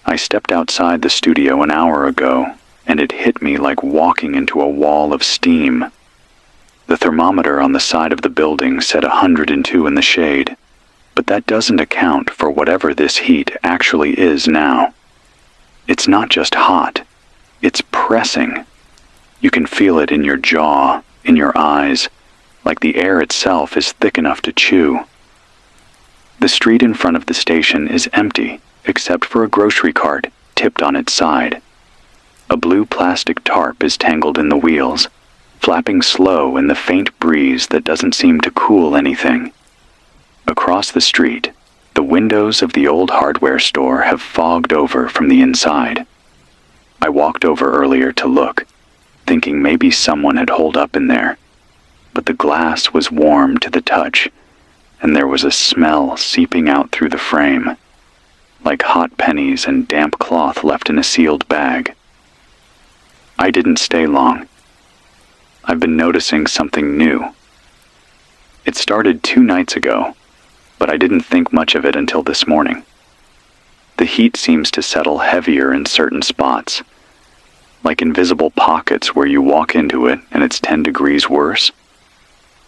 I stepped outside the studio an hour ago, and it hit me like walking into a wall of steam. The thermometer on the side of the building said 102 in the shade, but that doesn't account for whatever this heat actually is now. It's not just hot, it's pressing. You can feel it in your jaw, in your eyes, like the air itself is thick enough to chew. The street in front of the station is empty, except for a grocery cart tipped on its side. A blue plastic tarp is tangled in the wheels, flapping slow in the faint breeze that doesn't seem to cool anything. Across the street, the windows of the old hardware store have fogged over from the inside. I walked over earlier to look, thinking maybe someone had holed up in there, but the glass was warm to the touch, and there was a smell seeping out through the frame, like hot pennies and damp cloth left in a sealed bag. I didn't stay long. I've been noticing something new. It started 2 nights ago, but I didn't think much of it until this morning. The heat seems to settle heavier in certain spots, like invisible pockets where you walk into it and it's 10 degrees worse.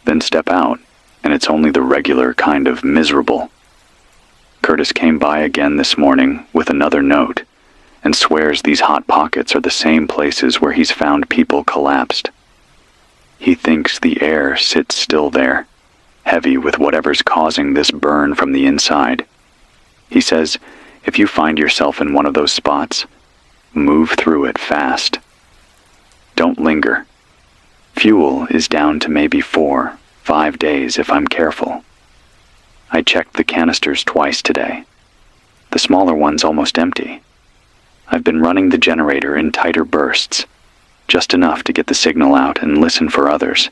Then step out, and it's only the regular kind of miserable. Curtis came by again this morning with another note, and swears these hot pockets are the same places where he's found people collapsed. He thinks the air sits still there, heavy with whatever's causing this burn from the inside. He says, if you find yourself in one of those spots, move through it fast. don't linger. Fuel is down to maybe 4-5 days if I'm careful. I checked the canisters twice today. The smaller one's almost empty. I've been running the generator in tighter bursts, just enough to get the signal out and listen for others.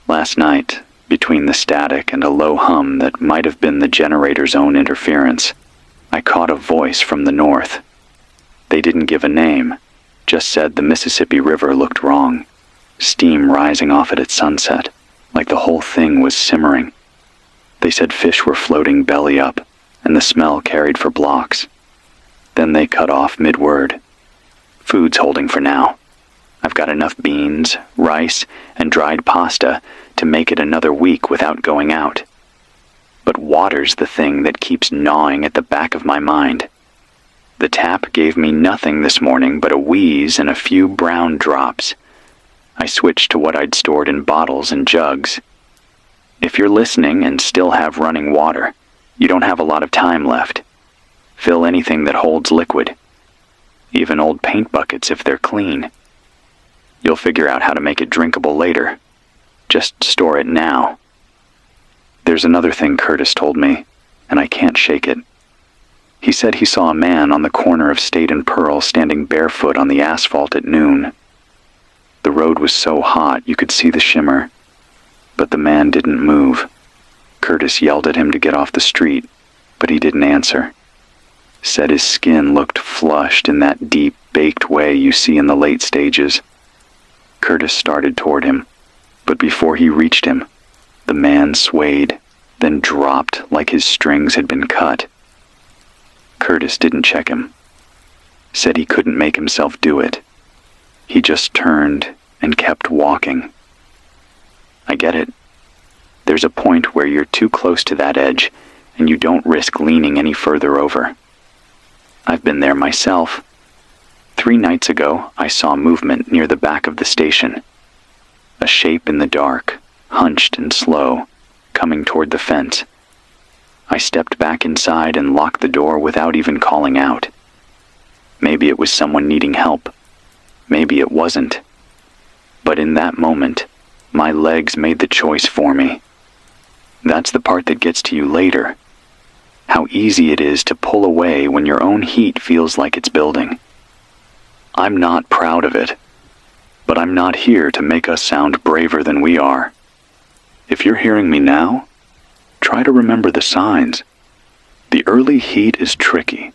Last night, between the static and a low hum that might have been the generator's own interference, I caught a voice from the north. They didn't give a name, just said the Mississippi River looked wrong, steam rising off it at sunset, like the whole thing was simmering. They said fish were floating belly up, and the smell carried for blocks. Then they cut off mid-word. Food's holding for now. I've got enough beans, rice, and dried pasta to make it another week without going out. But water's the thing that keeps gnawing at the back of my mind. The tap gave me nothing this morning but a wheeze and a few brown drops. I switched to what I'd stored in bottles and jugs. If you're listening and still have running water, you don't have a lot of time left. Fill anything that holds liquid. Even old paint buckets if they're clean. You'll figure out how to make it drinkable later. Just store it now. There's another thing Curtis told me, and I can't shake it. He said he saw a man on the corner of State and Pearl standing barefoot on the asphalt at noon. The road was so hot you could see the shimmer, but the man didn't move. Curtis yelled at him to get off the street, but he didn't answer. Said his skin looked flushed in that deep, baked way you see in the late stages. Curtis started toward him, but before he reached him, the man swayed, then dropped like his strings had been cut. Curtis didn't check him. Said he couldn't make himself do it. He just turned and kept walking. I get it. There's a point where you're too close to that edge, and you don't risk leaning any further over. I've been there myself. 3 nights ago, I saw movement near the back of the station. A shape in the dark, hunched and slow, coming toward the fence. I stepped back inside and locked the door without even calling out. Maybe it was someone needing help. Maybe it wasn't. But in that moment, my legs made the choice for me. That's the part that gets to you later. How easy it is to pull away when your own heat feels like it's building. I'm not proud of it, but I'm not here to make us sound braver than we are. If you're hearing me now, try to remember the signs. The early heat is tricky.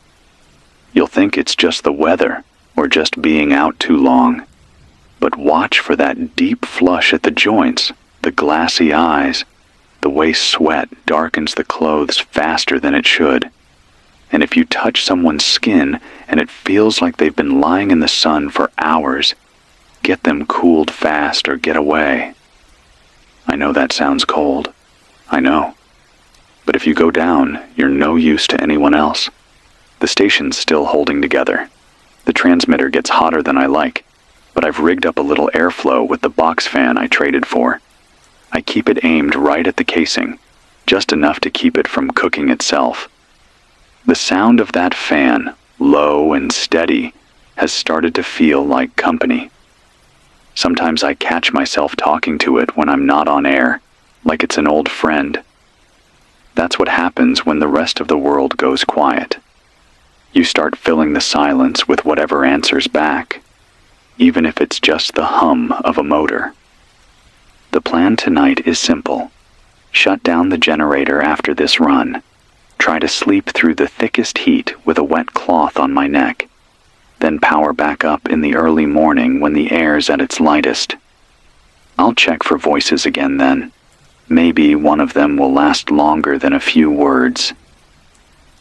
You'll think it's just the weather or just being out too long. But watch for that deep flush at the joints, the glassy eyes, the way sweat darkens the clothes faster than it should. And if you touch someone's skin and it feels like they've been lying in the sun for hours, get them cooled fast or get away. I know that sounds cold. I know. But if you go down, you're no use to anyone else. The station's still holding together. The transmitter gets hotter than I like, but I've rigged up a little airflow with the box fan I traded for. I keep it aimed right at the casing, just enough to keep it from cooking itself. The sound of that fan, low and steady, has started to feel like company. Sometimes I catch myself talking to it when I'm not on air, like it's an old friend. That's what happens when the rest of the world goes quiet. You start filling the silence with whatever answers back, even if it's just the hum of a motor. The plan tonight is simple. Shut down the generator after this run. Try to sleep through the thickest heat with a wet cloth on my neck. Then power back up in the early morning when the air's at its lightest. I'll check for voices again then. Maybe one of them will last longer than a few words.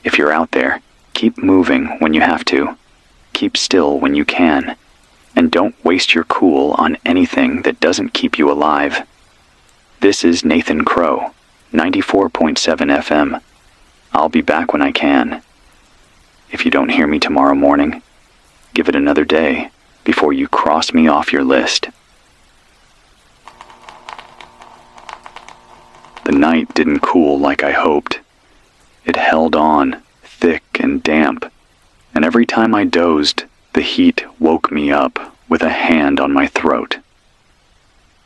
If you're out there, keep moving when you have to. Keep still when you can. And don't waste your cool on anything that doesn't keep you alive. This is Nathan Crow, 94.7 FM. I'll be back when I can. If you don't hear me tomorrow morning, give it another day before you cross me off your list. The night didn't cool like I hoped. It held on, thick and damp, and every time I dozed, the heat woke me up with a hand on my throat.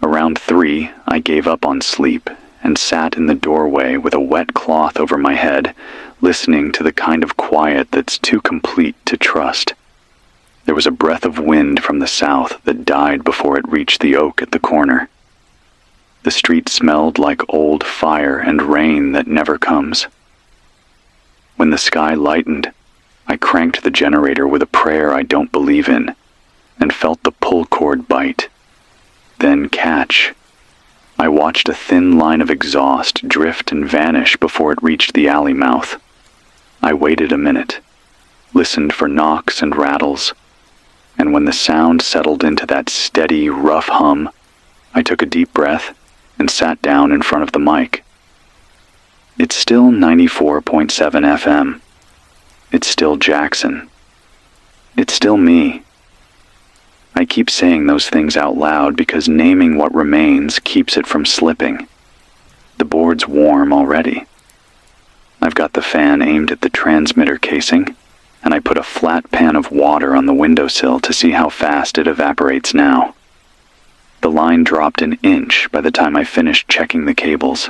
Around 3, I gave up on sleep and sat in the doorway with a wet cloth over my head, listening to the kind of quiet that's too complete to trust. There was a breath of wind from the south that died before it reached the oak at the corner. The street smelled like old fire and rain that never comes. When the sky lightened, I cranked the generator with a prayer I don't believe in, and felt the pull cord bite, then catch. I watched a thin line of exhaust drift and vanish before it reached the alley mouth. I waited a minute, listened for knocks and rattles, and when the sound settled into that steady, rough hum, I took a deep breath and sat down in front of the mic. It's still 94.7 FM. It's still Jackson. It's still me. I keep saying those things out loud because naming what remains keeps it from slipping. The board's warm already. I've got the fan aimed at the transmitter casing, and I put a flat pan of water on the windowsill to see how fast it evaporates now. The line dropped an inch by the time I finished checking the cables.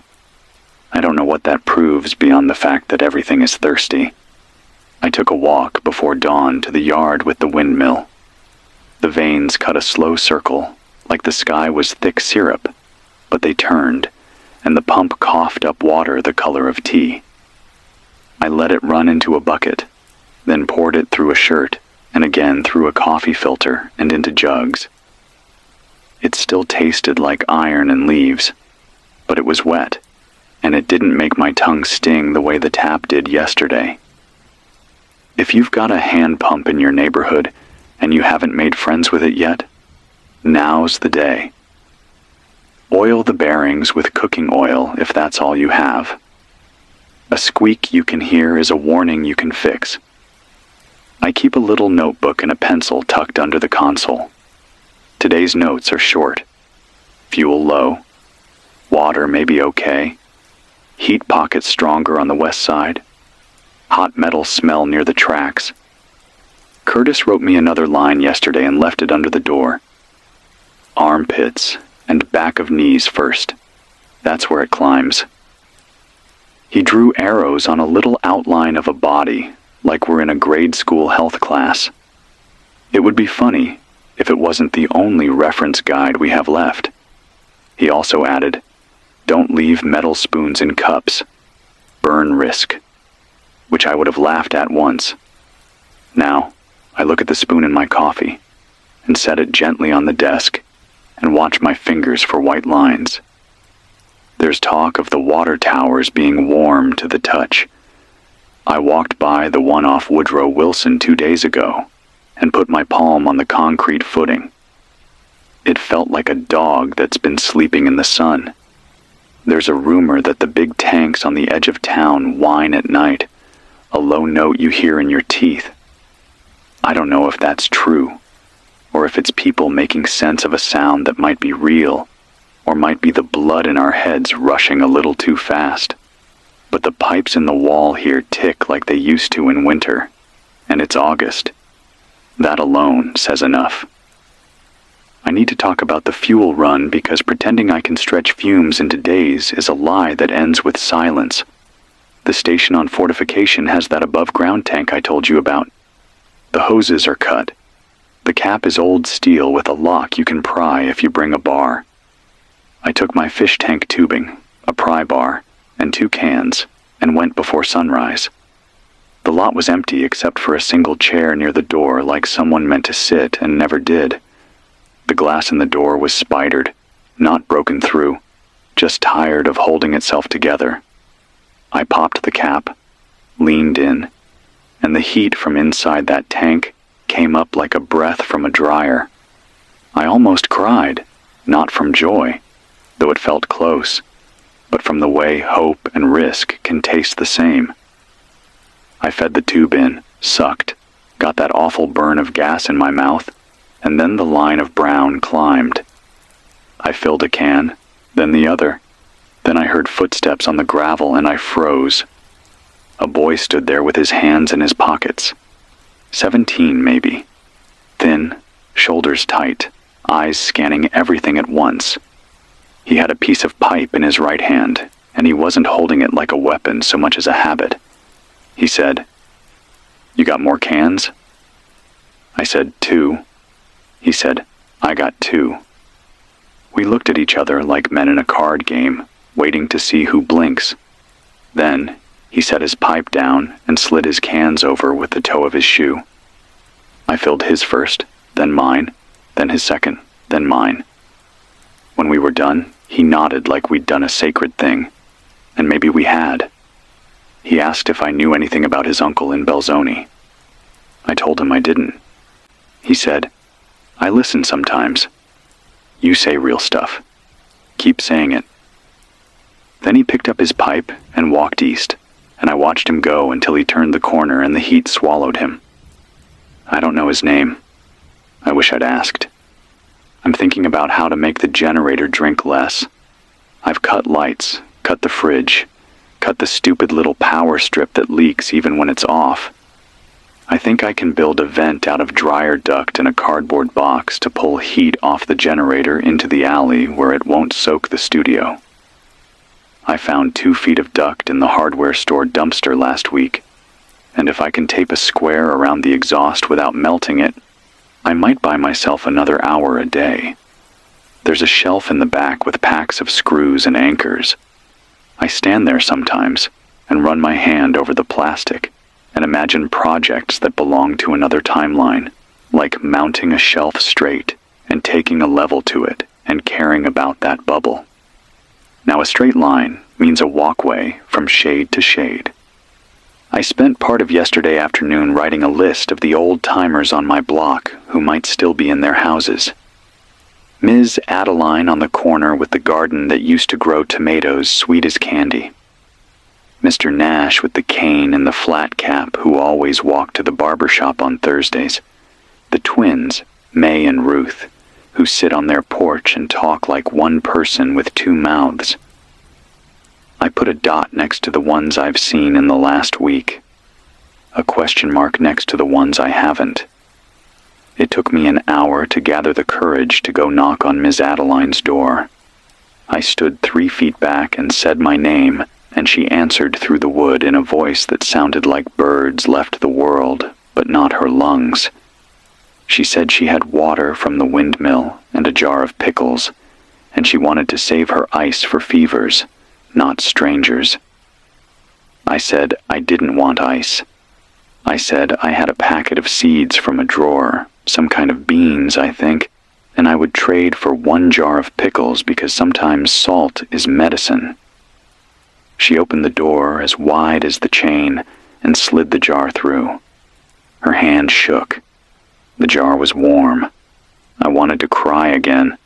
I don't know what that proves beyond the fact that everything is thirsty. I took a walk before dawn to the yard with the windmill. The vanes cut a slow circle, like the sky was thick syrup, but they turned, and the pump coughed up water the color of tea. I let it run into a bucket, then poured it through a shirt, and again through a coffee filter and into jugs. It still tasted like iron and leaves, but it was wet, and it didn't make my tongue sting the way the tap did yesterday. If you've got a hand pump in your neighborhood and you haven't made friends with it yet, now's the day. Oil the bearings with cooking oil if that's all you have. A squeak you can hear is a warning you can fix. I keep a little notebook and a pencil tucked under the console. Today's notes are short. Fuel low. Water may be okay. Heat pockets stronger on the west side. Hot metal smell near the tracks. Curtis wrote me another line yesterday and left it under the door. Armpits and back of knees first. That's where it climbs. He drew arrows on a little outline of a body, like we're in a grade school health class. It would be funny if it wasn't the only reference guide we have left. He also added, "Don't leave metal spoons in cups. Burn risk," which I would have laughed at once. Now, I look at the spoon in my coffee and set it gently on the desk and watch my fingers for white lines. There's talk of the water towers being warm to the touch. I walked by the one off Woodrow Wilson 2 days ago and put my palm on the concrete footing. It felt like a dog that's been sleeping in the sun. There's a rumor that the big tanks on the edge of town whine at night, a low note you hear in your teeth. I don't know if that's true, or if it's people making sense of a sound that might be real, or might be the blood in our heads rushing a little too fast. But the pipes in the wall here tick like they used to in winter, and it's August. That alone says enough. I need to talk about the fuel run because pretending I can stretch fumes into days is a lie that ends with silence. The station on Fortification has that above-ground tank I told you about. The hoses are cut. The cap is old steel with a lock you can pry if you bring a bar. I took my fish tank tubing, a pry bar, and 2 cans, and went before sunrise. The lot was empty except for a single chair near the door like someone meant to sit and never did. The glass in the door was spidered, not broken through, just tired of holding itself together. I popped the cap, leaned in, and the heat from inside that tank came up like a breath from a dryer. I almost cried, not from joy, though it felt close, but from the way hope and risk can taste the same. I fed the tube in, sucked, got that awful burn of gas in my mouth, and then the line of brown climbed. I filled a can, then the other. Then I heard footsteps on the gravel and I froze. A boy stood there with his hands in his pockets. 17 maybe. Thin, shoulders tight, eyes scanning everything at once. He had a piece of pipe in his right hand, and he wasn't holding it like a weapon so much as a habit. He said, "You got more cans?" I said, "2." He said, "I got 2." We looked at each other like men in a card game, waiting to see who blinks. Then, he set his pipe down and slid his cans over with the toe of his shoe. I filled his first, then mine, then his second, then mine. When we were done, he nodded like we'd done a sacred thing, and maybe we had. He asked if I knew anything about his uncle in Belzoni. I told him I didn't. He said, "I listen sometimes. You say real stuff. Keep saying it." Then he picked up his pipe and walked east, and I watched him go until he turned the corner and the heat swallowed him. I don't know his name. I wish I'd asked. I'm thinking about how to make the generator drink less. I've cut lights, cut the fridge, cut the stupid little power strip that leaks even when it's off. I think I can build a vent out of dryer duct in a cardboard box to pull heat off the generator into the alley where it won't soak the studio. I found 2 feet of duct in the hardware store dumpster last week, and if I can tape a square around the exhaust without melting it, I might buy myself another hour a day. There's a shelf in the back with packs of screws and anchors. I stand there sometimes and run my hand over the plastic and imagine projects that belong to another timeline, like mounting a shelf straight and taking a level to it and caring about that bubble. Now a straight line means a walkway from shade to shade. I spent part of yesterday afternoon writing a list of the old-timers on my block who might still be in their houses. Ms. Adeline on the corner with the garden that used to grow tomatoes sweet as candy. Mr. Nash with the cane and the flat cap who always walked to the barber shop on Thursdays. The twins, May and Ruth, who sit on their porch and talk like one person with 2 mouths. I put a dot next to the ones I've seen in the last week, a question mark next to the ones I haven't. It took me an hour to gather the courage to go knock on Miss Adeline's door. I stood 3 feet back and said my name, and she answered through the wood in a voice that sounded like birds left the world, but not her lungs. She said she had water from the windmill and a jar of pickles, and she wanted to save her ice for fevers, not strangers. I said I didn't want ice. I said I had a packet of seeds from a drawer, some kind of beans, I think, and I would trade for 1 jar of pickles because sometimes salt is medicine. She opened the door as wide as the chain and slid the jar through. Her hand shook. The jar was warm. I wanted to cry again.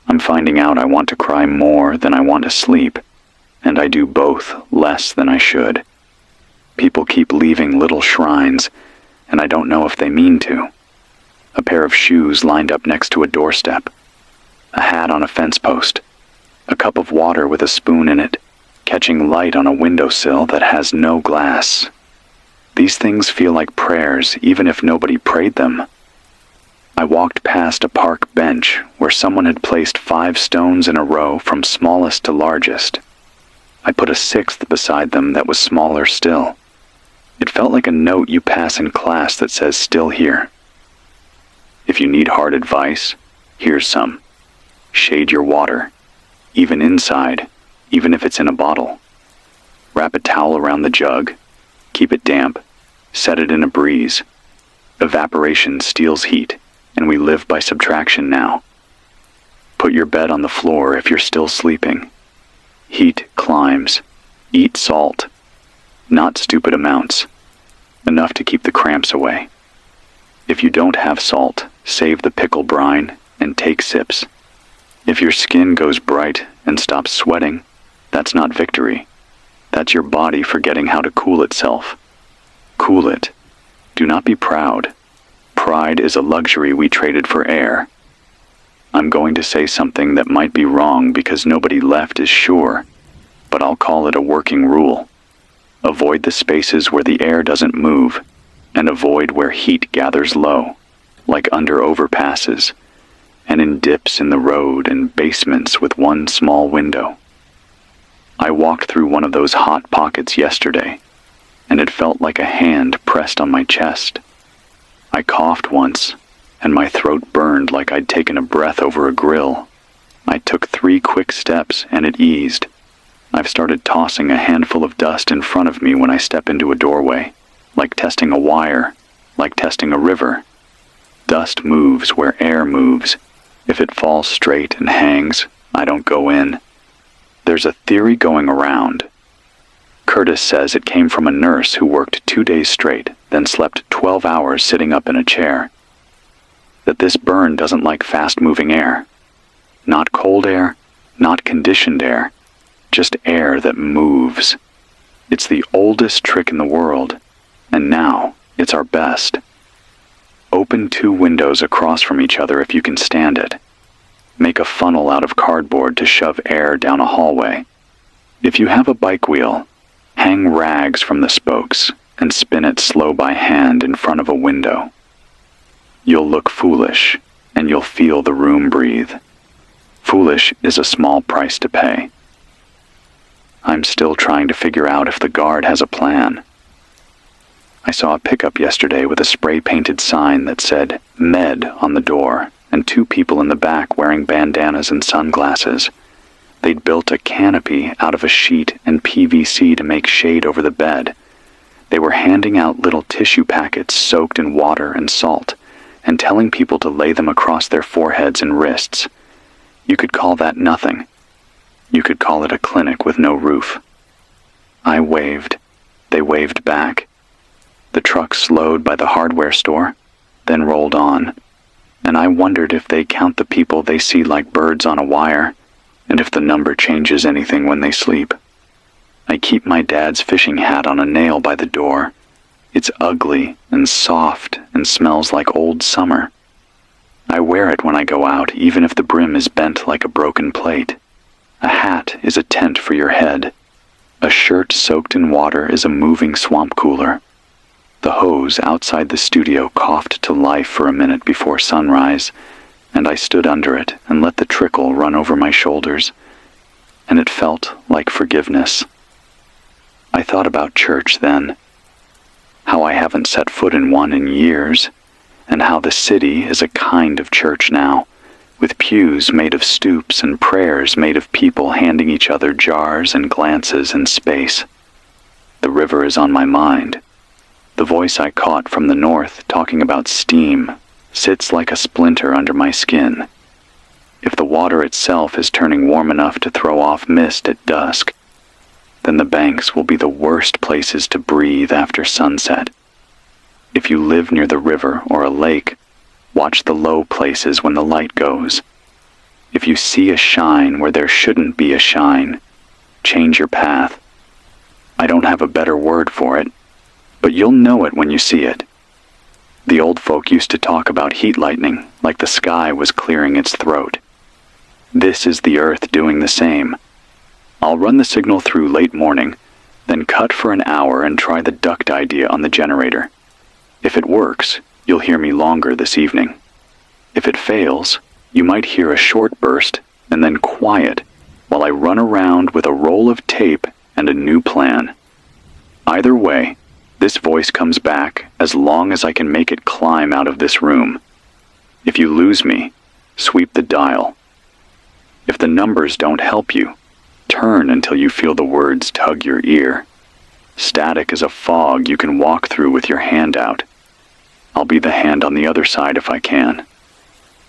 I'm finding out I want to cry more than I want to sleep, and I do both less than I should. People keep leaving little shrines, and I don't know if they mean to. A pair of shoes lined up next to a doorstep, a hat on a fence post, a cup of water with a spoon in it, catching light on a windowsill that has no glass. These things feel like prayers even if nobody prayed them. I walked past a park bench where someone had placed 5 stones in a row from smallest to largest. I put a 6th beside them that was smaller still. It felt like a note you pass in class that says "still here." If you need hard advice, here's some. Shade your water, even inside, even if it's in a bottle. Wrap a towel around the jug, keep it damp, set it in a breeze. Evaporation steals heat, and we live by subtraction now. Put your bed on the floor if you're still sleeping. Heat climbs. Eat salt. Not stupid amounts. Enough to keep the cramps away. If you don't have salt, save the pickle brine and take sips. If your skin goes bright and stops sweating, that's not victory. That's your body forgetting how to cool itself. Cool it. Do not be proud. Pride is a luxury we traded for air. I'm going to say something that might be wrong because nobody left is sure, but I'll call it a working rule. Avoid the spaces where the air doesn't move, and avoid where heat gathers low. like under overpasses, and in dips in the road and basements with one small window. I walked through one of those hot pockets yesterday, and it felt like a hand pressed on my chest. I coughed once, and my throat burned like I'd taken a breath over a grill. I took 3 quick steps, and it eased. I've started tossing a handful of dust in front of me when I step into a doorway, like testing a wire, like testing a river. Dust moves where air moves. If it falls straight and hangs, I don't go in. There's a theory going around. Curtis says it came from a nurse who worked 2 days straight, then slept 12 hours sitting up in a chair. That this burn doesn't like fast-moving air. Not cold air, not conditioned air, just air that moves. It's the oldest trick in the world, and now it's our best. Open 2 windows across from each other if you can stand it. Make a funnel out of cardboard to shove air down a hallway. If you have a bike wheel, hang rags from the spokes and spin it slow by hand in front of a window. You'll look foolish, and you'll feel the room breathe. Foolish is a small price to pay. I'm still trying to figure out if the guard has a plan. I saw a pickup yesterday with a spray-painted sign that said Med on the door, and 2 people in the back wearing bandanas and sunglasses. They'd built a canopy out of a sheet and PVC to make shade over the bed. They were handing out little tissue packets soaked in water and salt, and telling people to lay them across their foreheads and wrists. You could call that nothing. You could call it a clinic with no roof. I waved. They waved back. The truck slowed by the hardware store, then rolled on, and I wondered if they count the people they see like birds on a wire, and if the number changes anything when they sleep. I keep my dad's fishing hat on a nail by the door. It's ugly and soft and smells like old summer. I wear it when I go out, even if the brim is bent like a broken plate. A hat is a tent for your head. A shirt soaked in water is a moving swamp cooler. The hose outside the studio coughed to life for a minute before sunrise, and I stood under it and let the trickle run over my shoulders, and it felt like forgiveness. I thought about church then, how I haven't set foot in one in years, and how the city is a kind of church now, with pews made of stoops and prayers made of people handing each other jars and glances and space. The river is on my mind. The voice I caught from the north talking about steam sits like a splinter under my skin. If the water itself is turning warm enough to throw off mist at dusk, then the banks will be the worst places to breathe after sunset. If you live near the river or a lake, watch the low places when the light goes. If you see a shine where there shouldn't be a shine, change your path. I don't have a better word for it, but you'll know it when you see it. The old folk used to talk about heat lightning like the sky was clearing its throat. This is the earth doing the same. I'll run the signal through late morning, then cut for an hour and try the duct idea on the generator. If it works, you'll hear me longer this evening. If it fails, you might hear a short burst and then quiet while I run around with a roll of tape and a new plan. Either way, this voice comes back as long as I can make it climb out of this room. If you lose me, sweep the dial. If the numbers don't help you, turn until you feel the words tug your ear. Static is a fog you can walk through with your hand out. I'll be the hand on the other side if I can.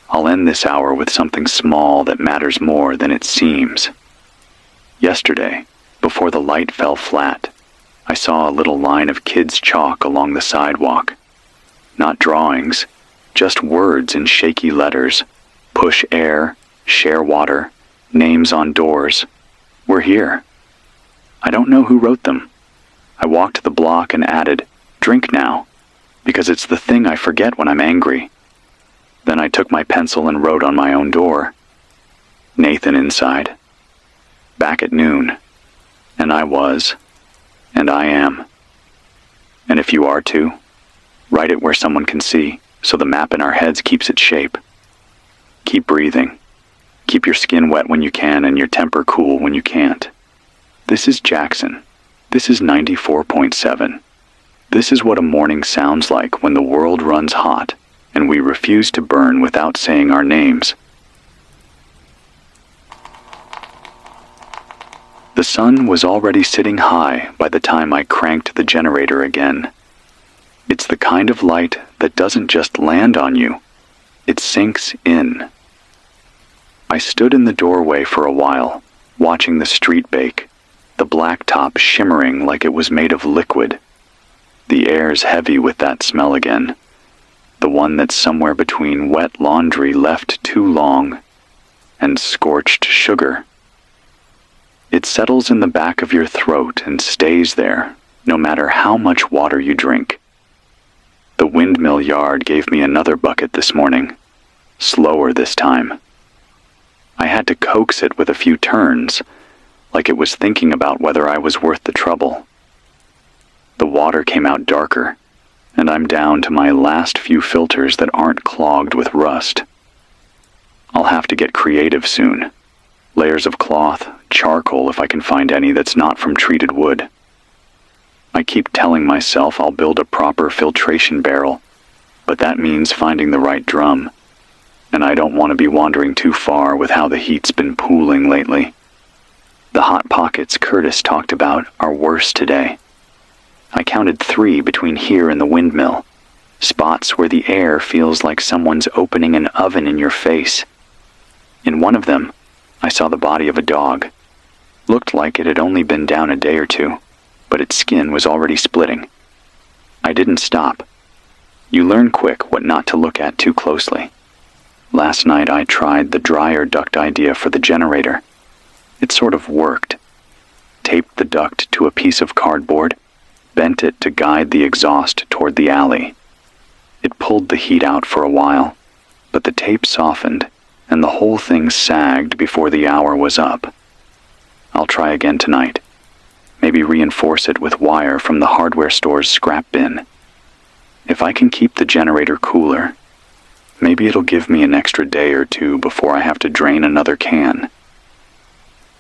I'll end this hour with something small that matters more than it seems. Yesterday, before the light fell flat, I saw a little line of kids' chalk along the sidewalk. Not drawings, just words in shaky letters. Push air, share water, names on doors. We're here. I don't know who wrote them. I walked the block and added, "Drink now," because it's the thing I forget when I'm angry. Then I took my pencil and wrote on my own door, "Nathan inside. Back at noon." And I was. And I am. And if you are too, write it where someone can see, so the map in our heads keeps its shape. Keep breathing. Keep your skin wet when you can and your temper cool when you can't. This is Jackson. This is 94.7. This is what a morning sounds like when the world runs hot and we refuse to burn without saying our names. The sun was already sitting high by the time I cranked the generator again. It's the kind of light that doesn't just land on you, it sinks in. I stood in the doorway for a while, watching the street bake, the blacktop shimmering like it was made of liquid. The air's heavy with that smell again, the one that's somewhere between wet laundry left too long and scorched sugar. It settles in the back of your throat and stays there, no matter how much water you drink. The windmill yard gave me another bucket this morning, slower this time. I had to coax it with a few turns, like it was thinking about whether I was worth the trouble. The water came out darker, and I'm down to my last few filters that aren't clogged with rust. I'll have to get creative soon. Layers of cloth, charcoal if I can find any that's not from treated wood. I keep telling myself I'll build a proper filtration barrel, but that means finding the right drum, and I don't want to be wandering too far with how the heat's been pooling lately. The hot pockets Curtis talked about are worse today. I counted 3 between here and the windmill, spots where the air feels like someone's opening an oven in your face. In one of them, I saw the body of a dog. Looked like it had only been down a day or two, but its skin was already splitting. I didn't stop. You learn quick what not to look at too closely. Last night I tried the dryer duct idea for the generator. It sort of worked. Taped the duct to a piece of cardboard, bent it to guide the exhaust toward the alley. It pulled the heat out for a while, but the tape softened, and the whole thing sagged before the hour was up. I'll try again tonight. Maybe reinforce it with wire from the hardware store's scrap bin. If I can keep the generator cooler, maybe it'll give me an extra day or two before I have to drain another can.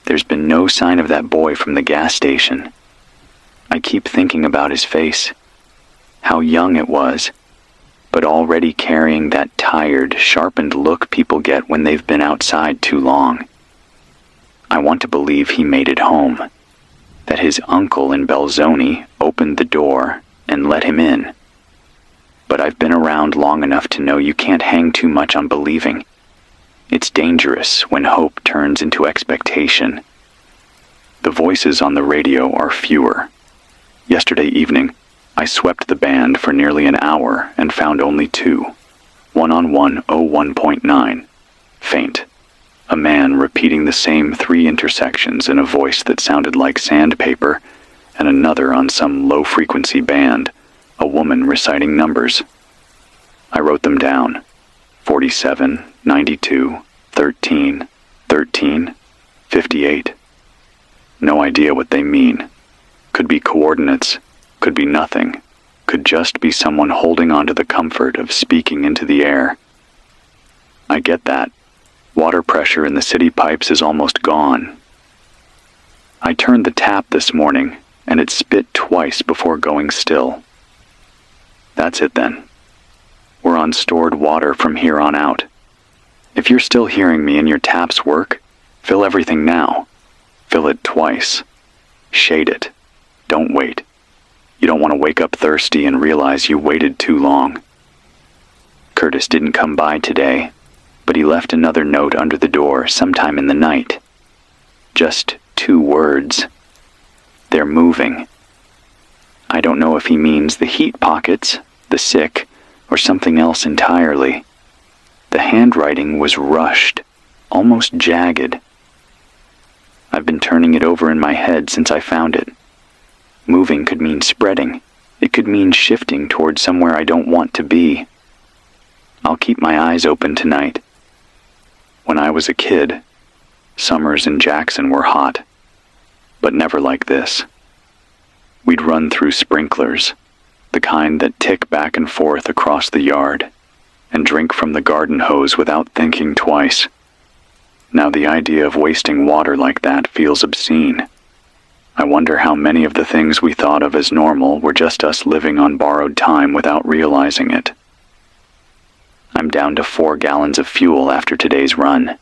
There's been no sign of that boy from the gas station. I keep thinking about his face, how young it was, but already carrying that tired, sharpened look people get when they've been outside too long. I want to believe he made it home, that his uncle in Belzoni opened the door and let him in. But I've been around long enough to know you can't hang too much on believing. It's dangerous when hope turns into expectation. The voices on the radio are fewer. Yesterday evening, I swept the band for nearly an hour and found only 2. One on 101.9, faint. A man repeating the same 3 intersections in a voice that sounded like sandpaper, and another on some low-frequency band, a woman reciting numbers. I wrote them down. 47, 92, 13, 13, 58. No idea what they mean. Could be coordinates, could be nothing, could just be someone holding on to the comfort of speaking into the air. I get that. Water pressure in the city pipes is almost gone. I turned the tap this morning, and it spit twice before going still. That's it then. We're on stored water from here on out. If you're still hearing me and your taps work, fill everything now. Fill it twice. Shade it. Don't wait. You don't want to wake up thirsty and realize you waited too long. Curtis didn't come by today, but he left another note under the door sometime in the night. Just 2 words. They're moving. I don't know if he means the heat pockets, the sick, or something else entirely. The handwriting was rushed, almost jagged. I've been turning it over in my head since I found it. Moving could mean spreading. It could mean shifting toward somewhere I don't want to be. I'll keep my eyes open tonight. When I was a kid, summers in Jackson were hot, but never like this. We'd run through sprinklers, the kind that tick back and forth across the yard, and drink from the garden hose without thinking twice. Now the idea of wasting water like that feels obscene. I wonder how many of the things we thought of as normal were just us living on borrowed time without realizing it. I'm down to 4 gallons of fuel after today's run.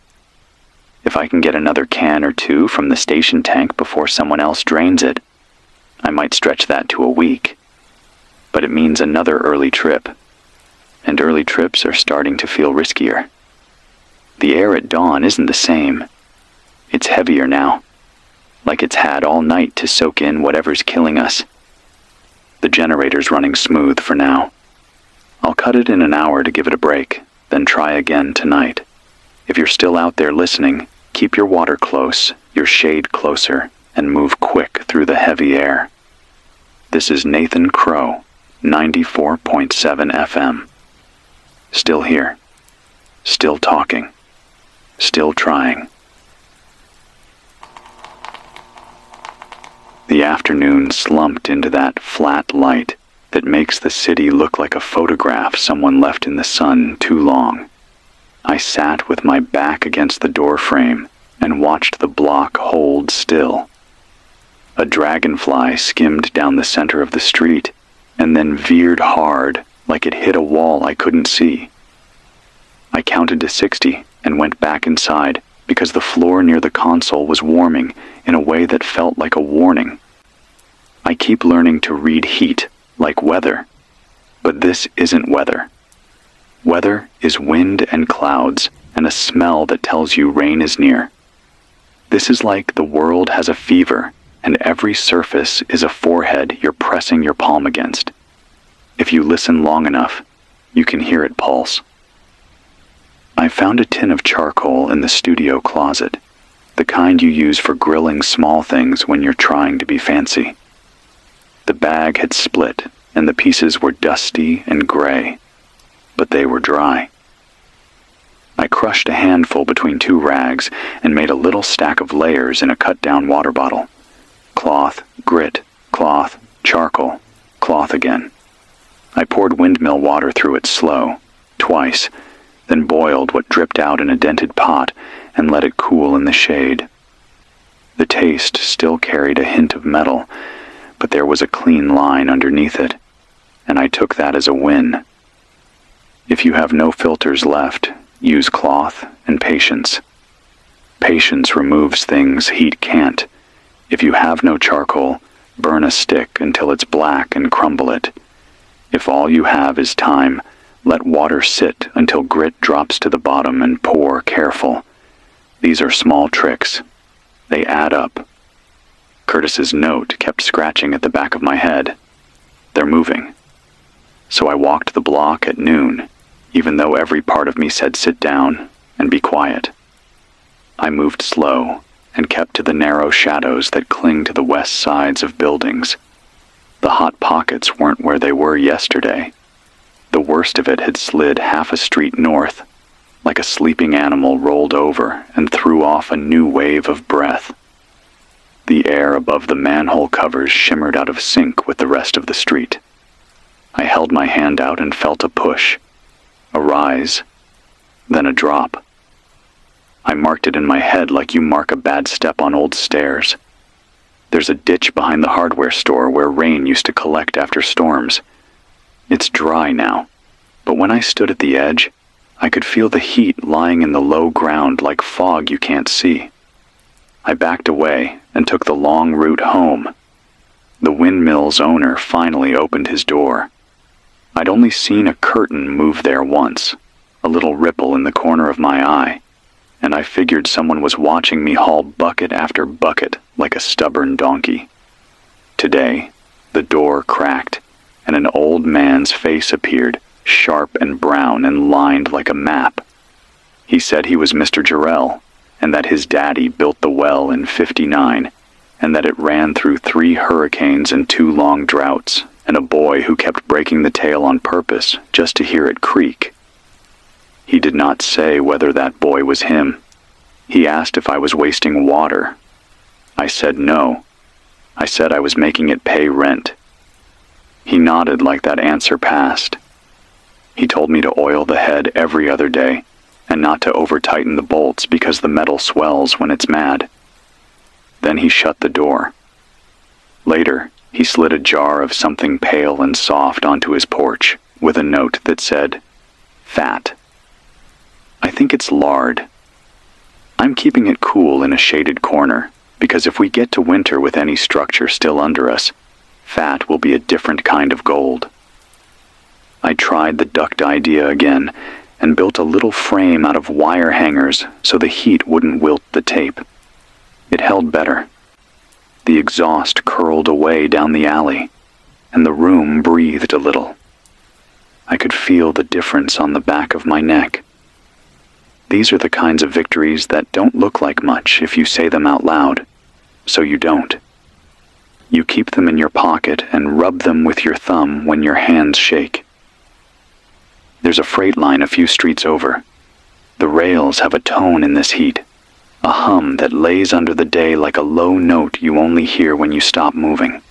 If I can get another can or 2 from the station tank before someone else drains it, I might stretch that to a week. But it means another early trip, and early trips are starting to feel riskier. The air at dawn isn't the same. It's heavier now, like it's had all night to soak in whatever's killing us. The generator's running smooth for now. I'll cut it in an hour to give it a break, then try again tonight. If you're still out there listening, keep your water close, your shade closer, and move quick through the heavy air. This is Nathan Crow, 94.7 FM. Still here. Still talking. Still trying. The afternoon slumped into that flat light that makes the city look like a photograph someone left in the sun too long. I sat with my back against the door frame and watched the block hold still. A dragonfly skimmed down the center of the street and then veered hard like it hit a wall I couldn't see. I counted to 60 and went back inside because the floor near the console was warming in a way that felt like a warning. I keep learning to read heat like weather, but this isn't weather. Weather is wind and clouds and a smell that tells you rain is near. This is like the world has a fever and every surface is a forehead you're pressing your palm against. If you listen long enough, you can hear it pulse. I found a tin of charcoal in the studio closet, the kind you use for grilling small things when you're trying to be fancy. The bag had split, and the pieces were dusty and gray, but they were dry. I crushed a handful between 2 rags and made a little stack of layers in a cut-down water bottle. Cloth, grit, cloth, charcoal, cloth again. I poured windmill water through it slow, twice, then boiled what dripped out in a dented pot and let it cool in the shade. The taste still carried a hint of metal, but there was a clean line underneath it, and I took that as a win. If you have no filters left, use cloth and patience. Patience removes things heat can't. If you have no charcoal, burn a stick until it's black and crumble it. If all you have is time, let water sit until grit drops to the bottom and pour careful. These are small tricks. They add up. Curtis's note kept scratching at the back of my head. They're moving. So I walked the block at noon, even though every part of me said sit down and be quiet. I moved slow and kept to the narrow shadows that cling to the west sides of buildings. The hot pockets weren't where they were yesterday. The worst of it had slid half a street north, like a sleeping animal rolled over and threw off a new wave of breath. The air above the manhole covers shimmered out of sync with the rest of the street. I held my hand out and felt a push, a rise, then a drop. I marked it in my head like you mark a bad step on old stairs. There's a ditch behind the hardware store where rain used to collect after storms. It's dry now, but when I stood at the edge, I could feel the heat lying in the low ground like fog you can't see. I backed away and took the long route home. The windmill's owner finally opened his door. I'd only seen a curtain move there once, a little ripple in the corner of my eye, and I figured someone was watching me haul bucket after bucket like a stubborn donkey. Today, the door cracked, and an old man's face appeared, sharp and brown and lined like a map. He said he was Mr. Jarrell, and that his daddy built the well in '59, and that it ran through 3 hurricanes and 2 long droughts, and a boy who kept breaking the tail on purpose just to hear it creak. He did not say whether that boy was him. He asked if I was wasting water. I said no. I said I was making it pay rent. He nodded like that answer passed. He told me to oil the head every other day, and not to over-tighten the bolts because the metal swells when it's mad. Then he shut the door. Later, he slid a jar of something pale and soft onto his porch with a note that said, "Fat." I think it's lard. I'm keeping it cool in a shaded corner, because if we get to winter with any structure still under us, fat will be a different kind of gold. I tried the duct idea again, and built a little frame out of wire hangers so the heat wouldn't wilt the tape. It held better. The exhaust curled away down the alley, and the room breathed a little. I could feel the difference on the back of my neck. These are the kinds of victories that don't look like much if you say them out loud, so you don't. You keep them in your pocket and rub them with your thumb when your hands shake. There's a freight line a few streets over. The rails have a tone in this heat, a hum that lays under the day like a low note you only hear when you stop moving.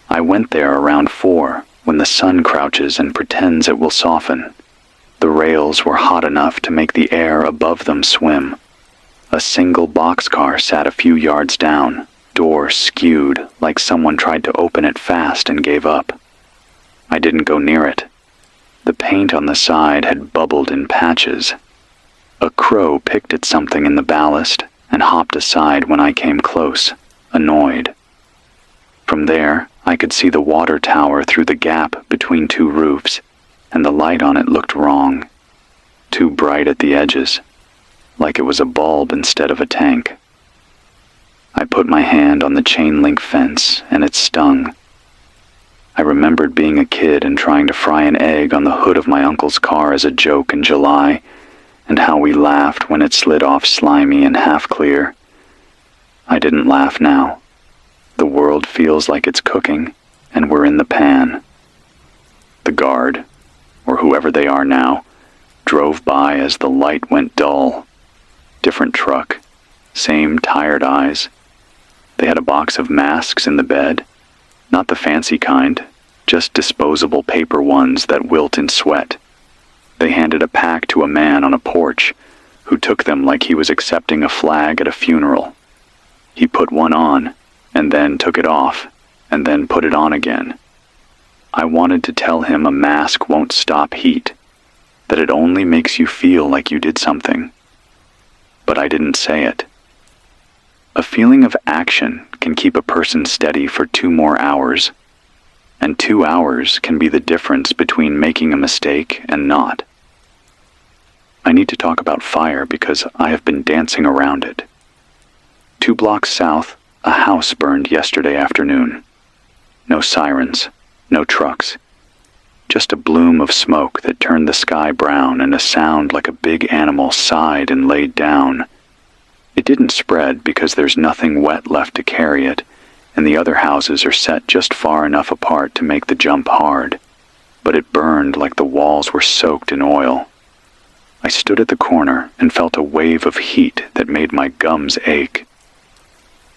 I went there around 4 when the sun crouches and pretends it will soften. The rails were hot enough to make the air above them swim. A single boxcar sat a few yards down, door skewed like someone tried to open it fast and gave up. I didn't go near it. The paint on the side had bubbled in patches. A crow picked at something in the ballast and hopped aside when I came close, annoyed. From there, I could see the water tower through the gap between 2 roofs, and the light on it looked wrong, too bright at the edges, like it was a bulb instead of a tank. I put my hand on the chain-link fence, and it stung. I remembered being a kid and trying to fry an egg on the hood of my uncle's car as a joke in July, and how we laughed when it slid off slimy and half-clear. I didn't laugh now. The world feels like it's cooking, and we're in the pan. The guard, or whoever they are now, drove by as the light went dull. Different truck, same tired eyes. They had a box of masks in the bed, not the fancy kind, just disposable paper ones that wilt in sweat. They handed a pack to a man on a porch, who took them like he was accepting a flag at a funeral. He put one on, and then took it off, and then put it on again. I wanted to tell him a mask won't stop heat, that it only makes you feel like you did something. But I didn't say it. A feeling of action can keep a person steady for 2 more hours, and 2 hours can be the difference between making a mistake and not. I need to talk about fire because I have been dancing around it. 2 blocks south, a house burned yesterday afternoon. No sirens, no trucks, just a bloom of smoke that turned the sky brown and a sound like a big animal sighed and laid down. It didn't spread because there's nothing wet left to carry it, and the other houses are set just far enough apart to make the jump hard, but it burned like the walls were soaked in oil. I stood at the corner and felt a wave of heat that made my gums ache.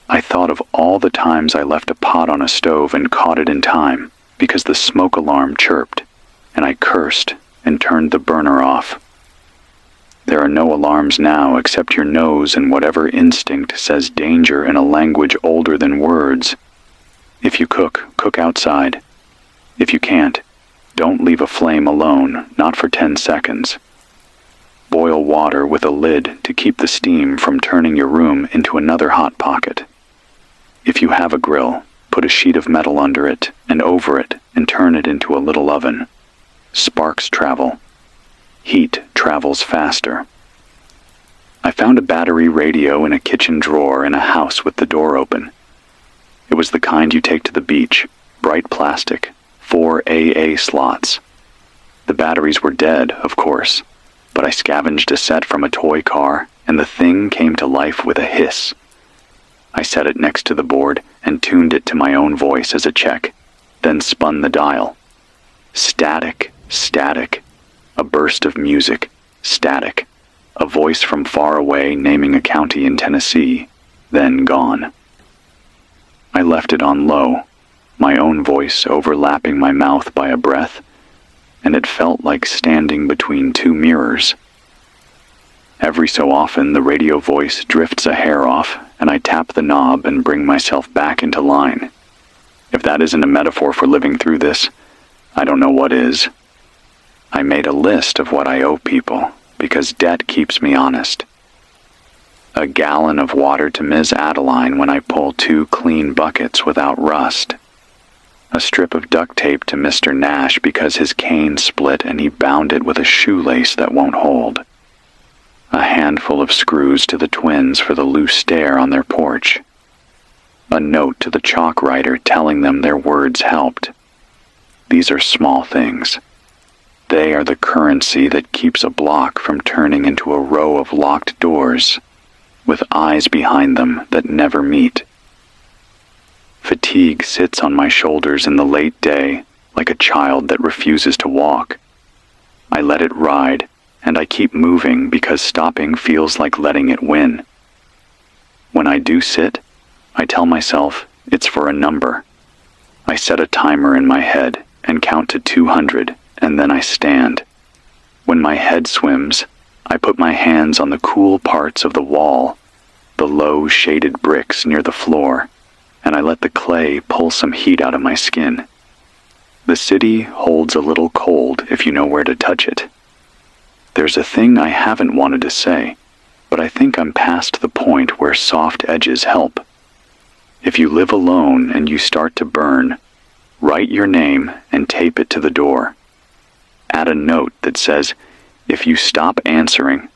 I thought of all the times I left a pot on a stove and caught it in time because the smoke alarm chirped, and I cursed and turned the burner off. There are no alarms now except your nose and whatever instinct says danger in a language older than words. If you cook, cook outside. If you can't, don't leave a flame alone, not for 10 seconds. Boil water with a lid to keep the steam from turning your room into another hot pocket. If you have a grill, put a sheet of metal under it and over it and turn it into a little oven. Sparks travel. Heat travels faster. I found a battery radio in a kitchen drawer in a house with the door open. It was the kind you take to the beach, bright plastic, 4 AA slots. The batteries were dead, of course, but I scavenged a set from a toy car, and the thing came to life with a hiss. I set it next to the board and tuned it to my own voice as a check, then spun the dial. Static, static. A burst of music, static, a voice from far away naming a county in Tennessee, then gone. I left it on low, my own voice overlapping my mouth by a breath, and it felt like standing between two mirrors. Every so often, the radio voice drifts a hair off, and I tap the knob and bring myself back into line. If that isn't a metaphor for living through this, I don't know what is. I made a list of what I owe people, because debt keeps me honest. A gallon of water to Ms. Adeline when I pull 2 clean buckets without rust. A strip of duct tape to Mr. Nash because his cane split and he bound it with a shoelace that won't hold. A handful of screws to the twins for the loose stair on their porch. A note to the chalk writer telling them their words helped. These are small things. They are the currency that keeps a block from turning into a row of locked doors, with eyes behind them that never meet. Fatigue sits on my shoulders in the late day like a child that refuses to walk. I let it ride, and I keep moving because stopping feels like letting it win. When I do sit, I tell myself it's for a number. I set a timer in my head and count to 200, and then I stand. When my head swims, I put my hands on the cool parts of the wall, the low shaded bricks near the floor, and I let the clay pull some heat out of my skin. The city holds a little cold if you know where to touch it. There's a thing I haven't wanted to say, but I think I'm past the point where soft edges help. If you live alone and you start to burn, write your name and tape it to the door. Add a note that says, if you stop answering,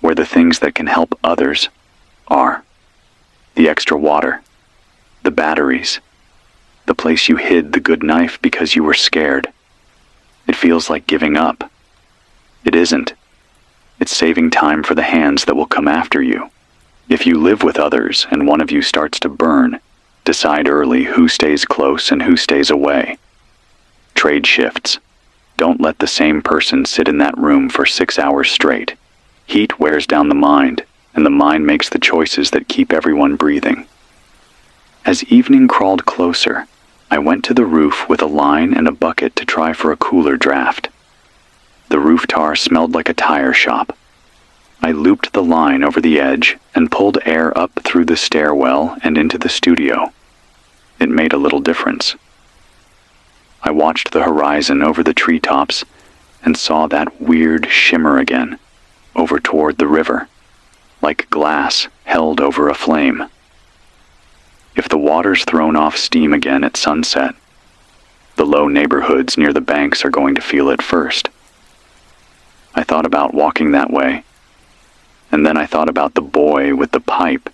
where the things that can help others are. The extra water, the batteries, the place you hid the good knife because you were scared. It feels like giving up. It isn't. It's saving time for the hands that will come after you. If you live with others and one of you starts to burn, decide early who stays close and who stays away. Trade shifts. Don't let the same person sit in that room for 6 hours straight. Heat wears down the mind, and the mind makes the choices that keep everyone breathing. As evening crawled closer, I went to the roof with a line and a bucket to try for a cooler draft. The roof tar smelled like a tire shop. I looped the line over the edge and pulled air up through the stairwell and into the studio. It made a little difference. I watched the horizon over the treetops and saw that weird shimmer again, over toward the river, like glass held over a flame. If the water's thrown off steam again at sunset, the low neighborhoods near the banks are going to feel it first. I thought about walking that way, and then I thought about the boy with the pipe,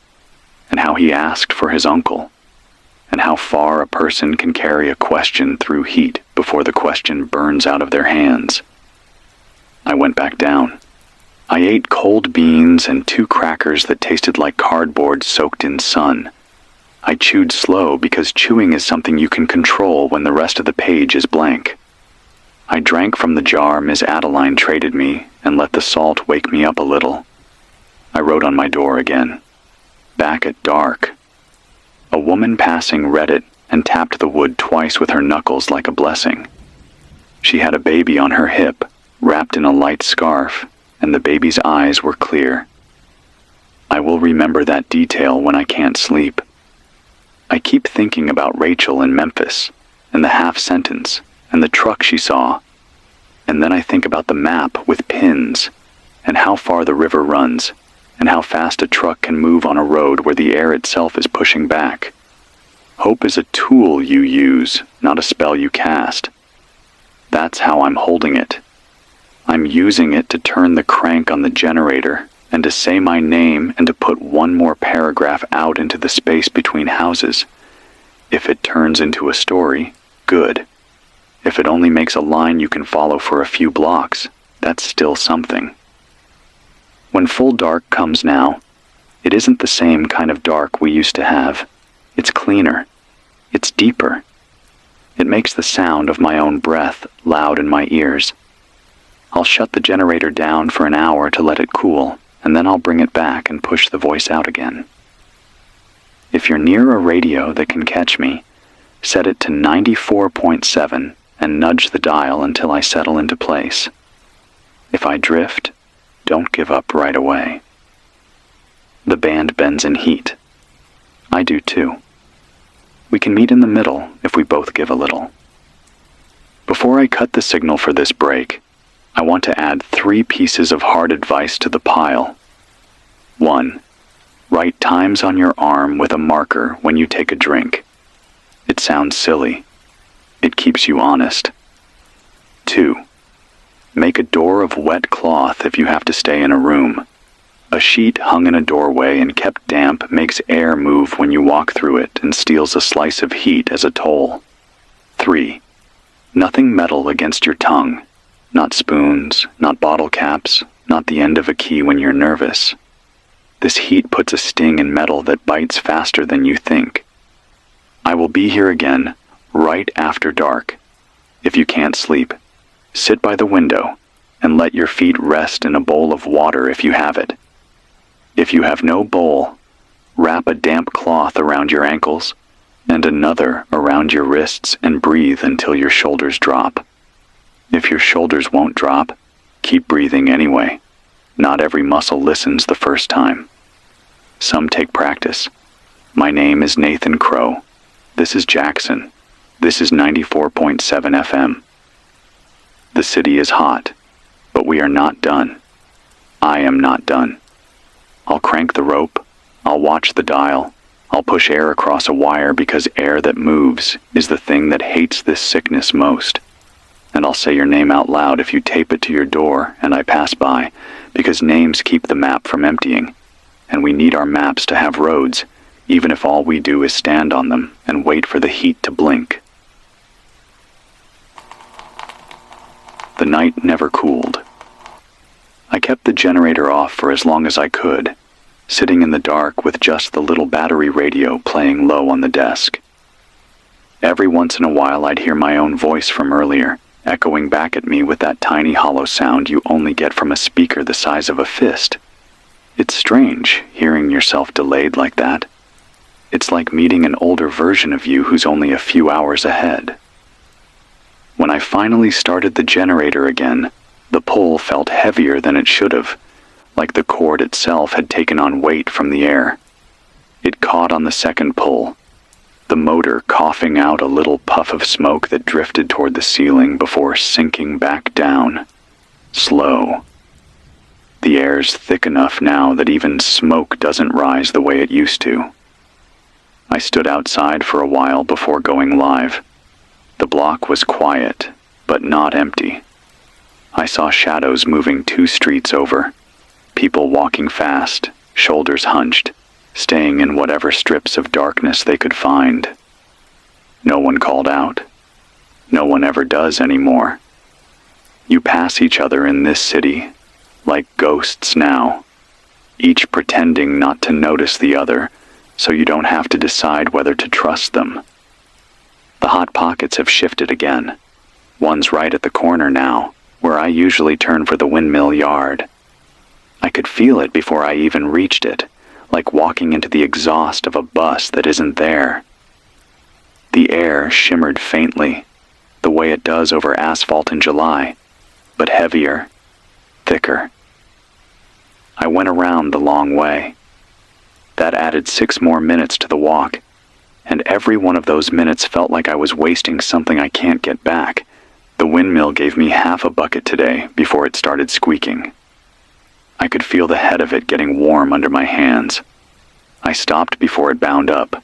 and how he asked for his uncle, and how far a person can carry a question through heat before the question burns out of their hands. I went back down. I ate cold beans and 2 crackers that tasted like cardboard soaked in sun. I chewed slow because chewing is something you can control when the rest of the page is blank. I drank from the jar Ms. Adeline traded me and let the salt wake me up a little. I wrote on my door again. Back at dark. A woman passing read it and tapped the wood twice with her knuckles like a blessing. She had a baby on her hip, wrapped in a light scarf, and the baby's eyes were clear. I will remember that detail when I can't sleep. I keep thinking about Rachel in Memphis, and the half sentence, and the truck she saw, and then I think about the map with pins, and how far the river runs, and how fast a truck can move on a road where the air itself is pushing back. Hope is a tool you use, not a spell you cast. That's how I'm holding it. I'm using it to turn the crank on the generator, and to say my name and to put one more paragraph out into the space between houses. If it turns into a story, good. If it only makes a line you can follow for a few blocks, that's still something. When full dark comes now, it isn't the same kind of dark we used to have. It's cleaner. It's deeper. It makes the sound of my own breath loud in my ears. I'll shut the generator down for an hour to let it cool, and then I'll bring it back and push the voice out again. If you're near a radio that can catch me, set it to 94.7 and nudge the dial until I settle into place. If I drift, don't give up right away. The band bends in heat. I do too. We can meet in the middle if we both give a little. Before I cut the signal for this break, I want to add 3 pieces of hard advice to the pile. 1. Write times on your arm with a marker when you take a drink. It sounds silly. It keeps you honest. 2. Make a door of wet cloth if you have to stay in a room. A sheet hung in a doorway and kept damp makes air move when you walk through it and steals a slice of heat as a toll. 3. Nothing metal against your tongue. Not spoons, not bottle caps, not the end of a key when you're nervous. This heat puts a sting in metal that bites faster than you think. I will be here again, right after dark. If you can't sleep, sit by the window and let your feet rest in a bowl of water if you have it. If you have no bowl, wrap a damp cloth around your ankles and another around your wrists and breathe until your shoulders drop. If your shoulders won't drop, keep breathing anyway. Not every muscle listens the first time. Some take practice. My name is Nathan Crow. This is Jackson. This is 94.7 FM. The city is hot, but we are not done. I am not done. I'll crank the rope, I'll watch the dial, I'll push air across a wire because air that moves is the thing that hates this sickness most. And I'll say your name out loud if you tape it to your door and I pass by, because names keep the map from emptying, and we need our maps to have roads, even if all we do is stand on them and wait for the heat to blink. The night never cooled. I kept the generator off for as long as I could, sitting in the dark with just the little battery radio playing low on the desk. Every once in a while I'd hear my own voice from earlier, echoing back at me with that tiny hollow sound you only get from a speaker the size of a fist. It's strange, hearing yourself delayed like that. It's like meeting an older version of you who's only a few hours ahead. When I finally started the generator again, the pull felt heavier than it should have, like the cord itself had taken on weight from the air. It caught on the second pull, the motor coughing out a little puff of smoke that drifted toward the ceiling before sinking back down. Slow. The air's thick enough now that even smoke doesn't rise the way it used to. I stood outside for a while before going live. The block was quiet, but not empty. I saw shadows moving 2 streets over, people walking fast, shoulders hunched, staying in whatever strips of darkness they could find. No one called out. No one ever does anymore. You pass each other in this city, like ghosts now, each pretending not to notice the other, so you don't have to decide whether to trust them. The hot pockets have shifted again. One's right at the corner now, where I usually turn for the windmill yard. I could feel it before I even reached it, like walking into the exhaust of a bus that isn't there. The air shimmered faintly, the way it does over asphalt in July, but heavier, thicker. I went around the long way. That added 6 more minutes to the walk, and every one of those minutes felt like I was wasting something I can't get back. The windmill gave me half a bucket today before it started squeaking. I could feel the head of it getting warm under my hands. I stopped before it bound up.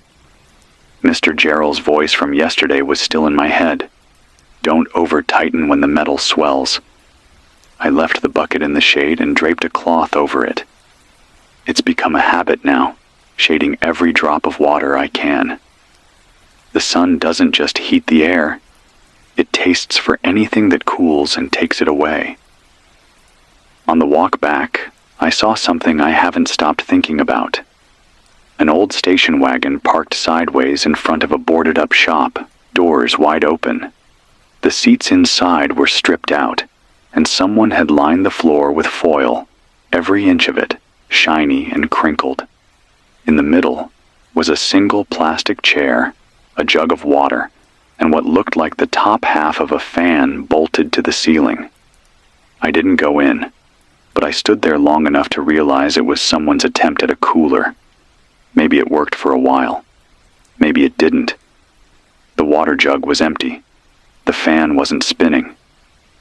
Mr. Gerald's voice from yesterday was still in my head. Don't over-tighten when the metal swells. I left the bucket in the shade and draped a cloth over it. It's become a habit now, shading every drop of water I can. The sun doesn't just heat the air. It tastes for anything that cools and takes it away. On the walk back, I saw something I haven't stopped thinking about. An old station wagon parked sideways in front of a boarded-up shop, doors wide open. The seats inside were stripped out, and someone had lined the floor with foil, every inch of it, shiny and crinkled. In the middle was a single plastic chair, a jug of water, and what looked like the top half of a fan bolted to the ceiling. I didn't go in, but I stood there long enough to realize it was someone's attempt at a cooler. Maybe it worked for a while. Maybe it didn't. The water jug was empty. The fan wasn't spinning.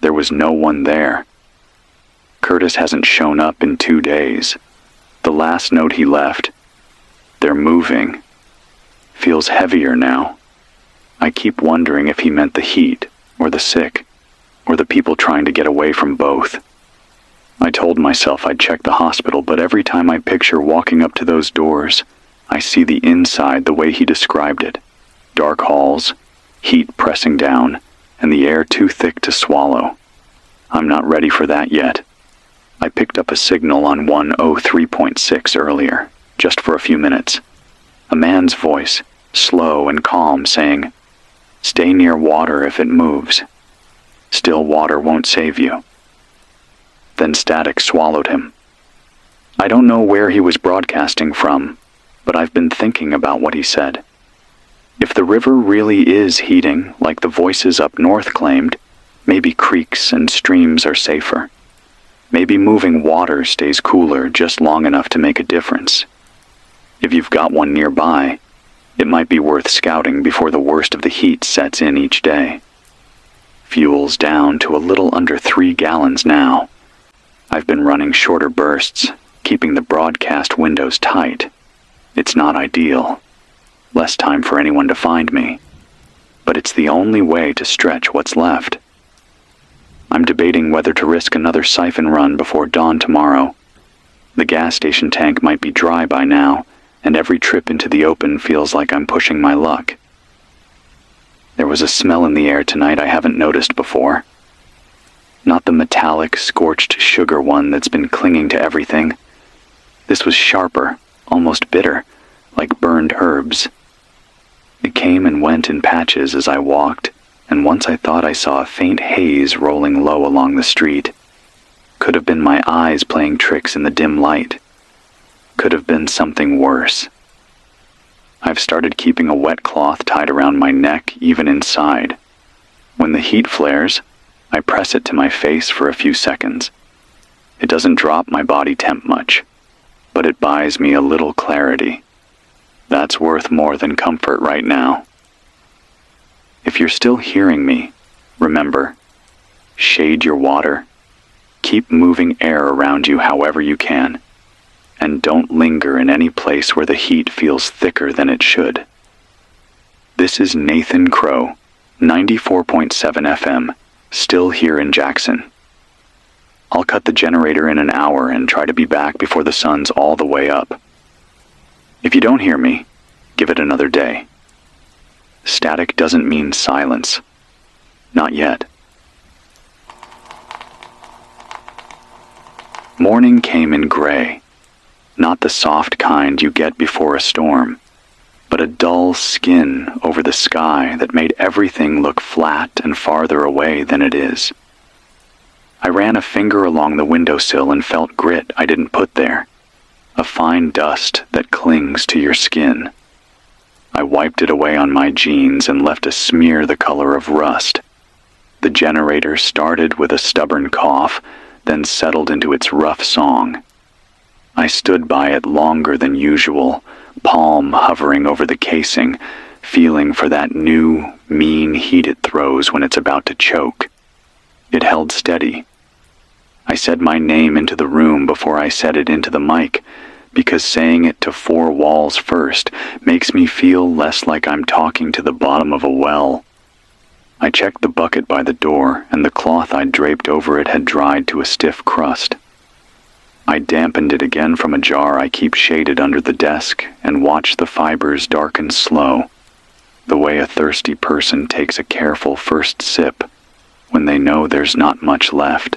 There was no one there. Curtis hasn't shown up in 2 days. The last note he left, "They're moving," feels heavier now. I keep wondering if he meant the heat, or the sick, or the people trying to get away from both. I told myself I'd check the hospital, but every time I picture walking up to those doors, I see the inside the way he described it. Dark halls, heat pressing down, and the air too thick to swallow. I'm not ready for that yet. I picked up a signal on 103.6 earlier, just for a few minutes. A man's voice, slow and calm, saying, "Stay near water if it moves. Still water won't save you." Then static swallowed him. I don't know where he was broadcasting from, but I've been thinking about what he said. If the river really is heating, like the voices up north claimed, maybe creeks and streams are safer. Maybe moving water stays cooler just long enough to make a difference. If you've got one nearby, it might be worth scouting before the worst of the heat sets in each day. Fuel's down to a little under 3 gallons now. I've been running shorter bursts, keeping the broadcast windows tight. It's not ideal. Less time for anyone to find me. But it's the only way to stretch what's left. I'm debating whether to risk another siphon run before dawn tomorrow. The gas station tank might be dry by now, and every trip into the open feels like I'm pushing my luck. There was a smell in the air tonight I haven't noticed before. Not the metallic, scorched sugar one that's been clinging to everything. This was sharper, almost bitter, like burned herbs. It came and went in patches as I walked, and once I thought I saw a faint haze rolling low along the street. Could have been my eyes playing tricks in the dim light. Could have been something worse. I've started keeping a wet cloth tied around my neck, even inside. When the heat flares, I press it to my face for a few seconds. It doesn't drop my body temp much, but it buys me a little clarity. That's worth more than comfort right now. If you're still hearing me, remember, shade your water, keep moving air around you however you can, and don't linger in any place where the heat feels thicker than it should. This is Nathan Crow, 94.7 FM, still here in Jackson. I'll cut the generator in an hour and try to be back before the sun's all the way up. If you don't hear me, give it another day. Static doesn't mean silence. Not yet. Morning came in gray. Not the soft kind you get before a storm, but a dull skin over the sky that made everything look flat and farther away than it is. I ran a finger along the windowsill and felt grit I didn't put there, a fine dust that clings to your skin. I wiped it away on my jeans and left a smear the color of rust. The generator started with a stubborn cough, then settled into its rough song. I stood by it longer than usual, palm hovering over the casing, feeling for that new, mean heat it throws when it's about to choke. It held steady. I said my name into the room before I said it into the mic, because saying it to 4 walls first makes me feel less like I'm talking to the bottom of a well. I checked the bucket by the door, and the cloth I'd draped over it had dried to a stiff crust. I dampened it again from a jar I keep shaded under the desk and watched the fibers darken slow, the way a thirsty person takes a careful first sip when they know there's not much left.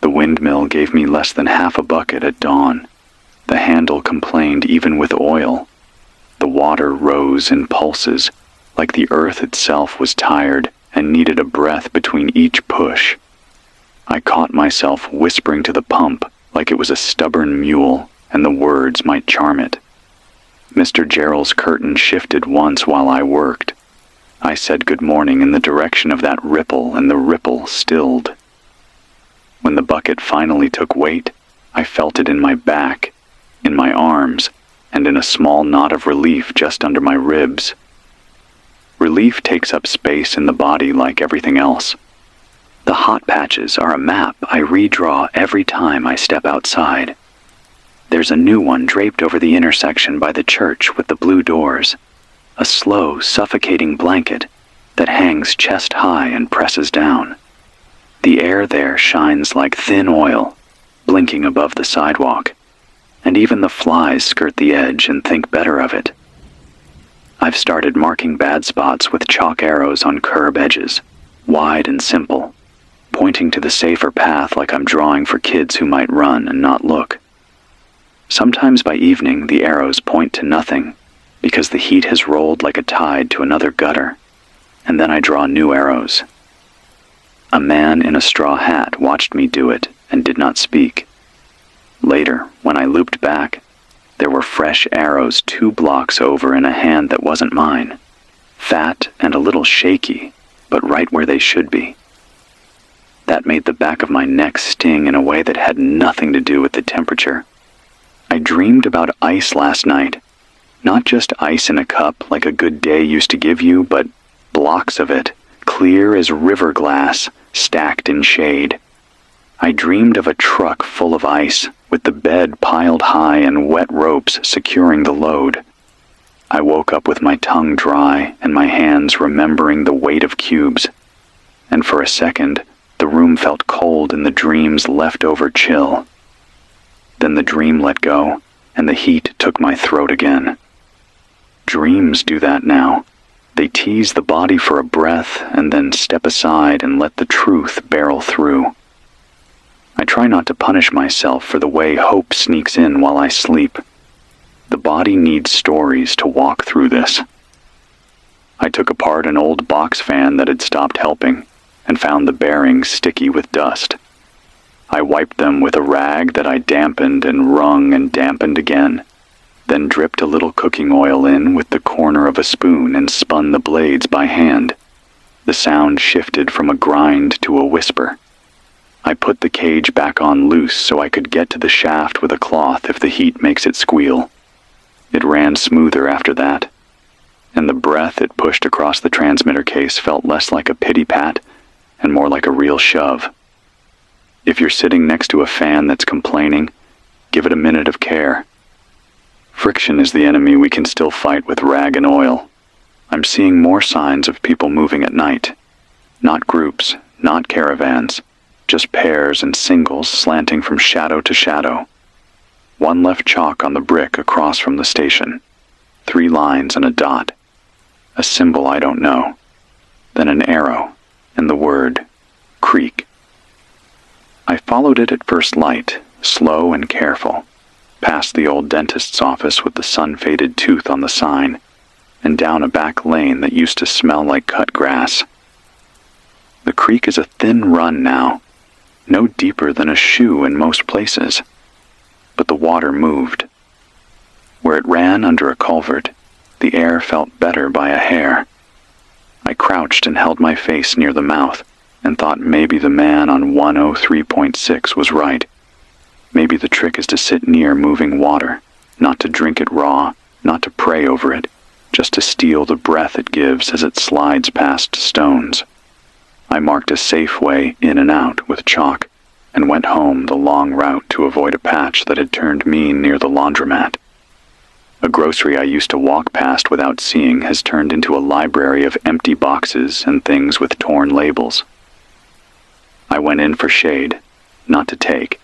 The windmill gave me less than half a bucket at dawn. The handle complained even with oil. The water rose in pulses, like the earth itself was tired and needed a breath between each push. I caught myself whispering to the pump like it was a stubborn mule and the words might charm it. Mr. Gerald's curtain shifted once while I worked. I said good morning in the direction of that ripple, and the ripple stilled. When the bucket finally took weight, I felt it in my back, in my arms, and in a small knot of relief just under my ribs. Relief takes up space in the body like everything else. The hot patches are a map I redraw every time I step outside. There's a new one draped over the intersection by the church with the blue doors, a slow, suffocating blanket that hangs chest high and presses down. The air there shines like thin oil, blinking above the sidewalk, and even the flies skirt the edge and think better of it. I've started marking bad spots with chalk arrows on curb edges, wide and simple, pointing to the safer path like I'm drawing for kids who might run and not look. Sometimes by evening the arrows point to nothing, because the heat has rolled like a tide to another gutter, and then I draw new arrows. A man in a straw hat watched me do it and did not speak. Later, when I looped back, there were fresh arrows 2 blocks over in a hand that wasn't mine, fat and a little shaky, but right where they should be. That made the back of my neck sting in a way that had nothing to do with the temperature. I dreamed about ice last night, not just ice in a cup like a good day used to give you, but blocks of it, clear as river glass, stacked in shade. I dreamed of a truck full of ice, with the bed piled high and wet ropes securing the load. I woke up with my tongue dry and my hands remembering the weight of cubes, and for a second, the room felt cold in the dream's leftover chill. Then the dream let go, and the heat took my throat again. Dreams do that now. They tease the body for a breath and then step aside and let the truth barrel through. I try not to punish myself for the way hope sneaks in while I sleep. The body needs stories to walk through this. I took apart an old box fan that had stopped helping and found the bearings sticky with dust. I wiped them with a rag that I dampened and wrung and dampened again, then dripped a little cooking oil in with the corner of a spoon and spun the blades by hand. The sound shifted from a grind to a whisper. I put the cage back on loose so I could get to the shaft with a cloth if the heat makes it squeal. It ran smoother after that, and the breath it pushed across the transmitter case felt less like a pity pat and more like a real shove. If you're sitting next to a fan that's complaining, give it a minute of care. Friction is the enemy we can still fight with rag and oil. I'm seeing more signs of people moving at night. Not groups, not caravans, just pairs and singles slanting from shadow to shadow. One left chalk on the brick across from the station. 3 lines and a dot. A symbol I don't know. Then an arrow, and the word, creek. I followed it at first light, slow and careful, past the old dentist's office with the sun-faded tooth on the sign, and down a back lane that used to smell like cut grass. The creek is a thin run now, no deeper than a shoe in most places, but the water moved. Where it ran under a culvert, the air felt better by a hair. I crouched and held my face near the mouth, and thought maybe the man on 103.6 was right. Maybe the trick is to sit near moving water, not to drink it raw, not to pray over it, just to steal the breath it gives as it slides past stones. I marked a safe way in and out with chalk, and went home the long route to avoid a patch that had turned mean near the laundromat. A grocery I used to walk past without seeing has turned into a library of empty boxes and things with torn labels. I went in for shade, not to take,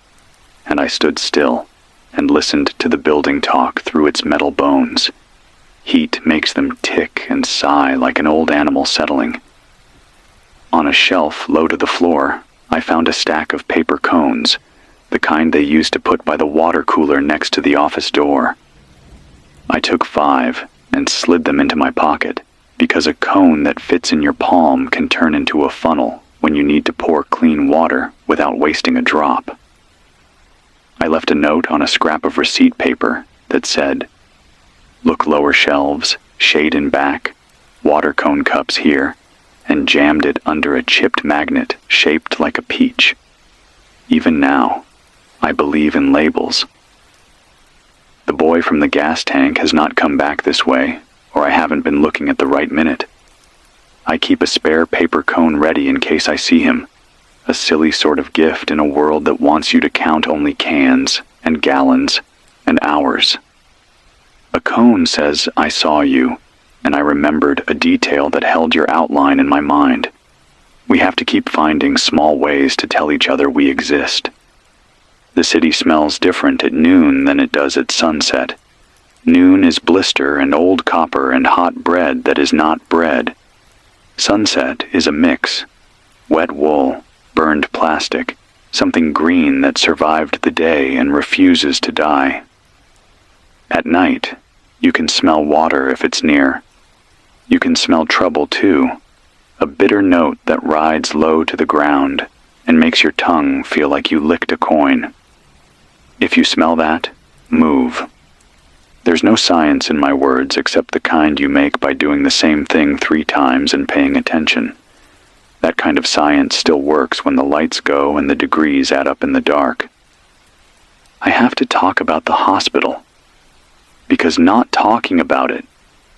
and I stood still and listened to the building talk through its metal bones. Heat makes them tick and sigh like an old animal settling. On a shelf low to the floor, I found a stack of paper cones, the kind they used to put by the water cooler next to the office door. I took 5 and slid them into my pocket, because a cone that fits in your palm can turn into a funnel when you need to pour clean water without wasting a drop. I left a note on a scrap of receipt paper that said, "Look lower shelves, shade in back, water cone cups here, and jammed it under a chipped magnet shaped like a peach. Even now, I believe in labels. The boy from the gas tank has not come back this way, or I haven't been looking at the right minute. I keep a spare paper cone ready in case I see him, a silly sort of gift in a world that wants you to count only cans and gallons and hours. A cone says, "I saw you," and I remembered a detail that held your outline in my mind. We have to keep finding small ways to tell each other we exist. The city smells different at noon than it does at sunset. Noon is blister and old copper and hot bread that is not bread. Sunset is a mix. Wet wool, burned plastic, something green that survived the day and refuses to die. At night, you can smell water if it's near. You can smell trouble too, a bitter note that rides low to the ground and makes your tongue feel like you licked a coin. If you smell that, move. There's no science in my words except the kind you make by doing the same thing 3 times and paying attention. That kind of science still works when the lights go and the degrees add up in the dark. I have to talk about the hospital, because not talking about it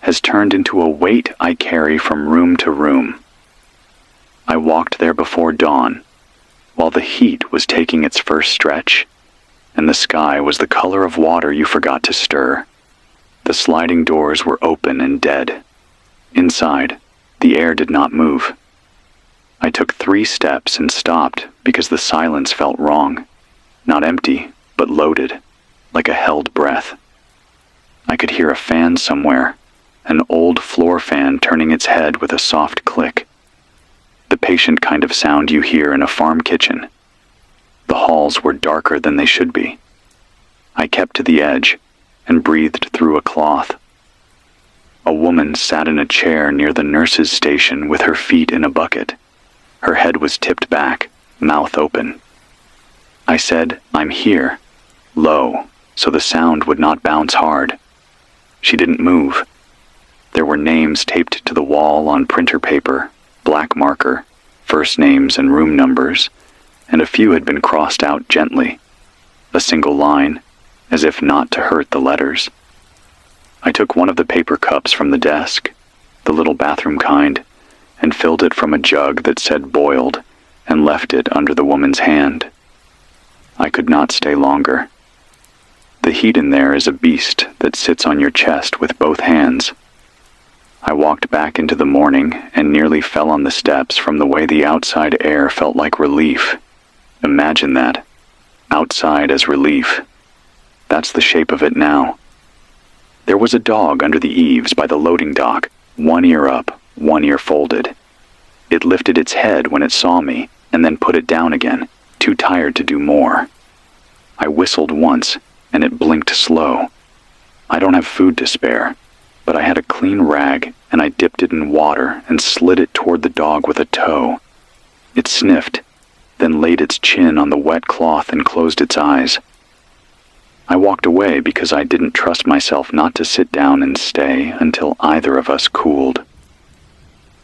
has turned into a weight I carry from room to room. I walked there before dawn, while the heat was taking its first stretch, and the sky was the color of water you forgot to stir. The sliding doors were open and dead. Inside, the air did not move. I took 3 steps and stopped because the silence felt wrong. Not empty, but loaded, like a held breath. I could hear a fan somewhere, an old floor fan turning its head with a soft click. The patient kind of sound you hear in a farm kitchen. The halls were darker than they should be. I kept to the edge and breathed through a cloth. A woman sat in a chair near the nurse's station with her feet in a bucket. Her head was tipped back, mouth open. I said, "I'm here," low, so the sound would not bounce hard. She didn't move. There were names taped to the wall on printer paper, black marker, first names and room numbers, and a few had been crossed out gently, a single line, as if not to hurt the letters. I took one of the paper cups from the desk, the little bathroom kind, and filled it from a jug that said boiled, and left it under the woman's hand. I could not stay longer. The heat in there is a beast that sits on your chest with both hands. I walked back into the morning and nearly fell on the steps from the way the outside air felt like relief. Imagine that. Outside as relief. That's the shape of it now. There was a dog under the eaves by the loading dock, one ear up, one ear folded. It lifted its head when it saw me, and then put it down again, too tired to do more. I whistled once, and it blinked slow. I don't have food to spare, but I had a clean rag, and I dipped it in water and slid it toward the dog with a toe. It sniffed, then laid its chin on the wet cloth and closed its eyes. I walked away because I didn't trust myself not to sit down and stay until either of us cooled.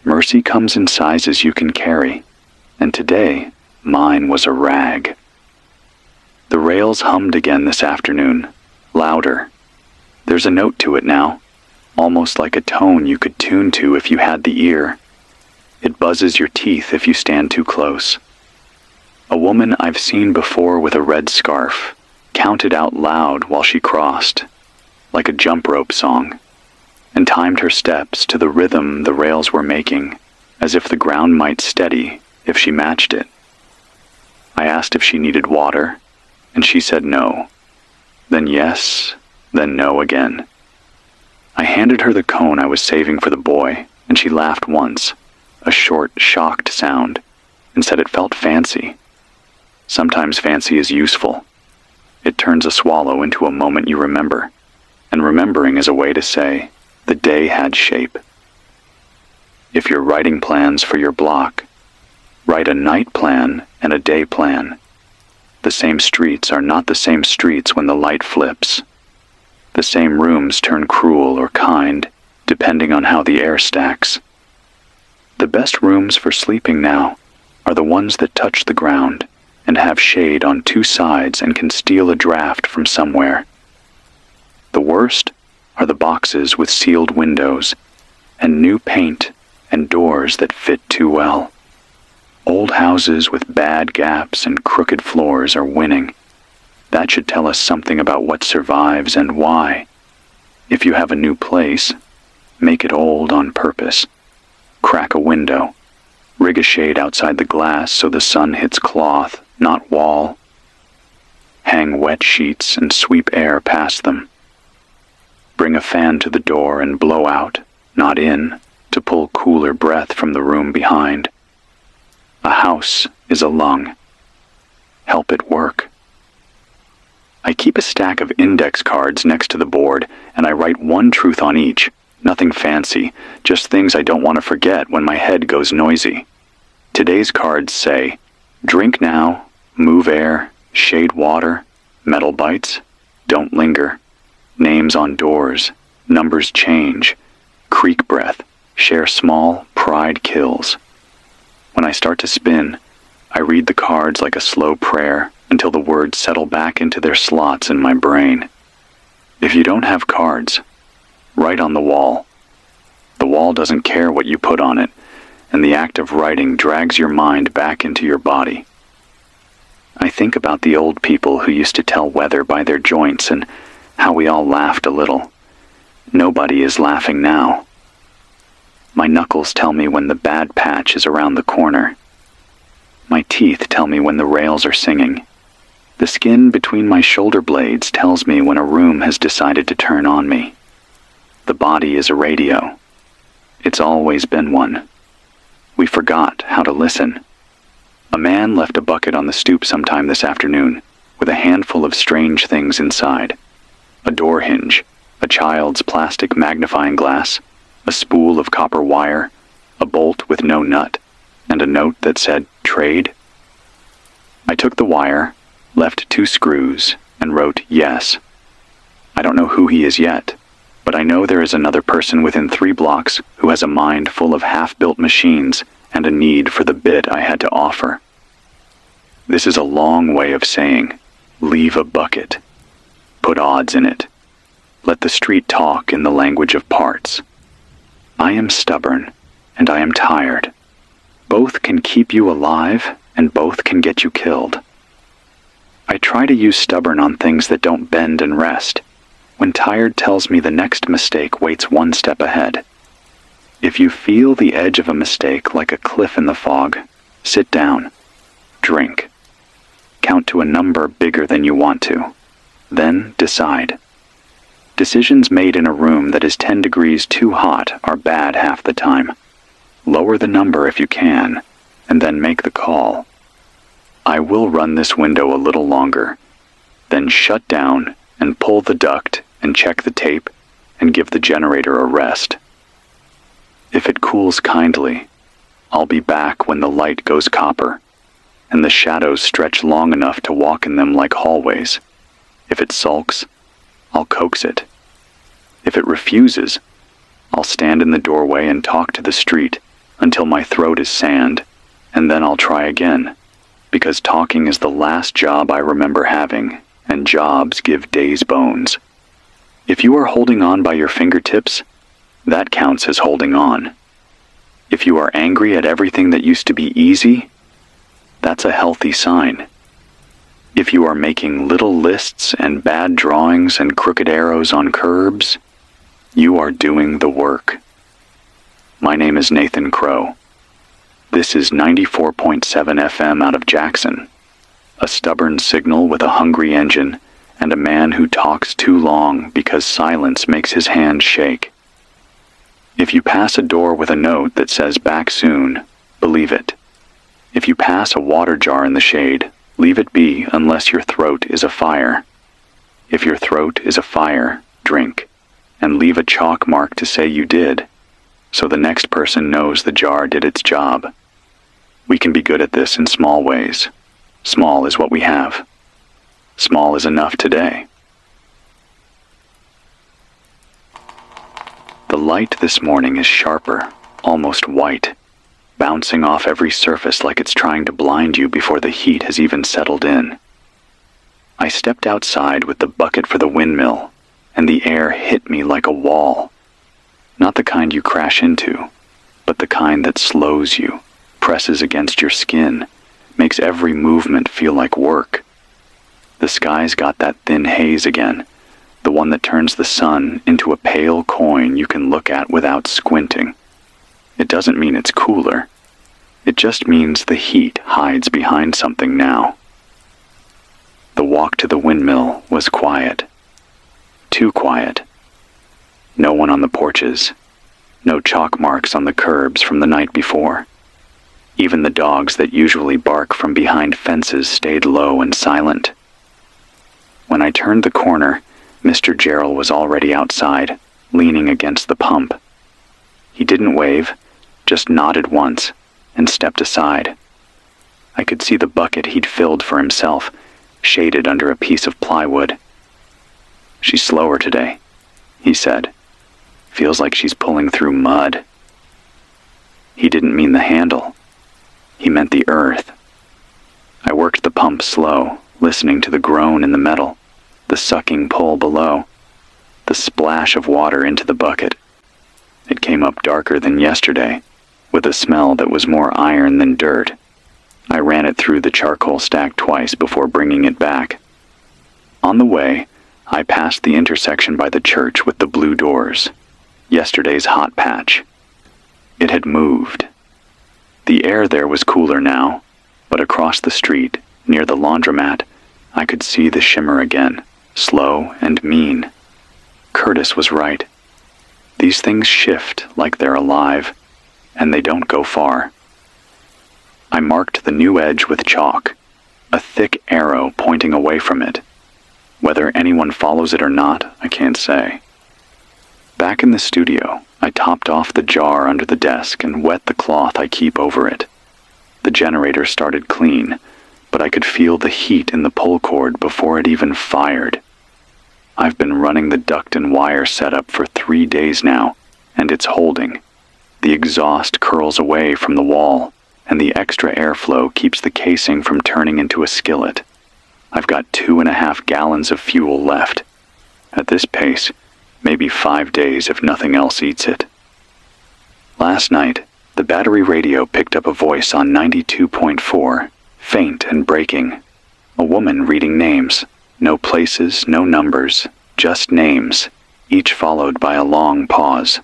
Mercy comes in sizes you can carry, and today mine was a rag. The rails hummed again this afternoon, louder. There's a note to it now, almost like a tone you could tune to if you had the ear. It buzzes your teeth if you stand too close. A woman I've seen before with a red scarf counted out loud while she crossed, like a jump rope song, and timed her steps to the rhythm the rails were making, as if the ground might steady if she matched it. I asked if she needed water, and she said no. Then yes, then no again. I handed her the cone I was saving for the boy, and she laughed once, a short, shocked sound, and said it felt fancy. Sometimes fancy is useful. It turns a swallow into a moment you remember, and remembering is a way to say, the day had shape. If you're writing plans for your block, write a night plan and a day plan. The same streets are not the same streets when the light flips. The same rooms turn cruel or kind depending on how the air stacks. The best rooms for sleeping now are the ones that touch the ground and have shade on two sides and can steal a draft from somewhere. The worst are the boxes with sealed windows and new paint and doors that fit too well. Old houses with bad gaps and crooked floors are winning. That should tell us something about what survives and why. If you have a new place, make it old on purpose. Crack a window. Rig a shade outside the glass so the sun hits cloth, not wall. Hang wet sheets and sweep air past them. Bring a fan to the door and blow out, not in, to pull cooler breath from the room behind. A house is a lung. Help it work. I keep a stack of index cards next to the board, and I write one truth on each. Nothing fancy, just things I don't want to forget when my head goes noisy. Today's cards say, drink now, move air, shade water, metal bites, don't linger, names on doors, numbers change, creek breath, share small, pride kills. When I start to spin, I read the cards like a slow prayer until the words settle back into their slots in my brain. If you don't have cards, write on the wall. The wall doesn't care what you put on it, and the act of writing drags your mind back into your body. I think about the old people who used to tell weather by their joints and how we all laughed a little. Nobody is laughing now. My knuckles tell me when the bad patch is around the corner. My teeth tell me when the rails are singing. The skin between my shoulder blades tells me when a room has decided to turn on me. The body is a radio. It's always been one. We forgot how to listen. A man left a bucket on the stoop sometime this afternoon with a handful of strange things inside. A door hinge, a child's plastic magnifying glass, a spool of copper wire, a bolt with no nut, and a note that said, "Trade?" I took the wire, left 2 screws, and wrote, "Yes." I don't know who he is yet, but I know there is another person within 3 blocks who has a mind full of half-built machines and a need for the bit I had to offer. This is a long way of saying, leave a bucket. Put odds in it. Let the street talk in the language of parts. I am stubborn, and I am tired. Both can keep you alive, and both can get you killed. I try to use stubborn on things that don't bend and rest, when tired tells me the next mistake waits 1 step ahead. If you feel the edge of a mistake like a cliff in the fog, sit down, drink. Count to a number bigger than you want to. Then decide. Decisions made in a room that is 10 degrees too hot are bad half the time. Lower the number if you can, and then make the call. I will run this window a little longer, then shut down and pull the duct and check the tape and give the generator a rest. If it cools kindly, I'll be back when the light goes copper, and the shadows stretch long enough to walk in them like hallways. If it sulks, I'll coax it. If it refuses, I'll stand in the doorway and talk to the street until my throat is sand, and then I'll try again, because talking is the last job I remember having, and jobs give days bones. If you are holding on by your fingertips, that counts as holding on. If you are angry at everything that used to be easy, that's a healthy sign. If you are making little lists and bad drawings and crooked arrows on curbs, you are doing the work. My name is Nathan Crow. This is 94.7 FM out of Jackson, a stubborn signal with a hungry engine and a man who talks too long because silence makes his hand shake. If you pass a door with a note that says "back soon," believe it. If you pass a water jar in the shade, leave it be unless your throat is afire. If your throat is afire, drink, and leave a chalk mark to say you did, so the next person knows the jar did its job. We can be good at this in small ways. Small is what we have. Small is enough today. The light this morning is sharper, almost white, bouncing off every surface like it's trying to blind you before the heat has even settled in. I stepped outside with the bucket for the windmill, and the air hit me like a wall. Not the kind you crash into, but the kind that slows you, presses against your skin, makes every movement feel like work. The sky's got that thin haze again, the one that turns the sun into a pale coin you can look at without squinting. It doesn't mean it's cooler. It just means the heat hides behind something now. The walk to the windmill was quiet. Too quiet. No one on the porches. No chalk marks on the curbs from the night before. Even the dogs that usually bark from behind fences stayed low and silent. When I turned the corner, Mr. Gerald was already outside, leaning against the pump. He didn't wave, just nodded once, and stepped aside. I could see the bucket he'd filled for himself, shaded under a piece of plywood. "She's slower today," he said. "Feels like she's pulling through mud." He didn't mean the handle. He meant the earth. I worked the pump slow, listening to the groan in the metal, the sucking pull below, the splash of water into the bucket. It came up darker than yesterday, with a smell that was more iron than dirt. I ran it through the charcoal stack twice before bringing it back. On the way, I passed the intersection by the church with the blue doors, yesterday's hot patch. It had moved. The air there was cooler now, but across the street, near the laundromat, I could see the shimmer again, slow and mean. Curtis was right. These things shift like they're alive, and they don't go far. I marked the new edge with chalk, a thick arrow pointing away from it. Whether anyone follows it or not, I can't say. Back in the studio, I topped off the jar under the desk and wet the cloth I keep over it. The generator started clean, but I could feel the heat in the pull cord before it even fired. I've been running the duct and wire setup for 3 days now, and it's holding. The exhaust curls away from the wall, and the extra airflow keeps the casing from turning into a skillet. I've got 2.5 gallons of fuel left. At this pace, maybe 5 days if nothing else eats it. Last night, the battery radio picked up a voice on 92.4, faint and breaking. A woman reading names. No places, no numbers, just names, each followed by a long pause.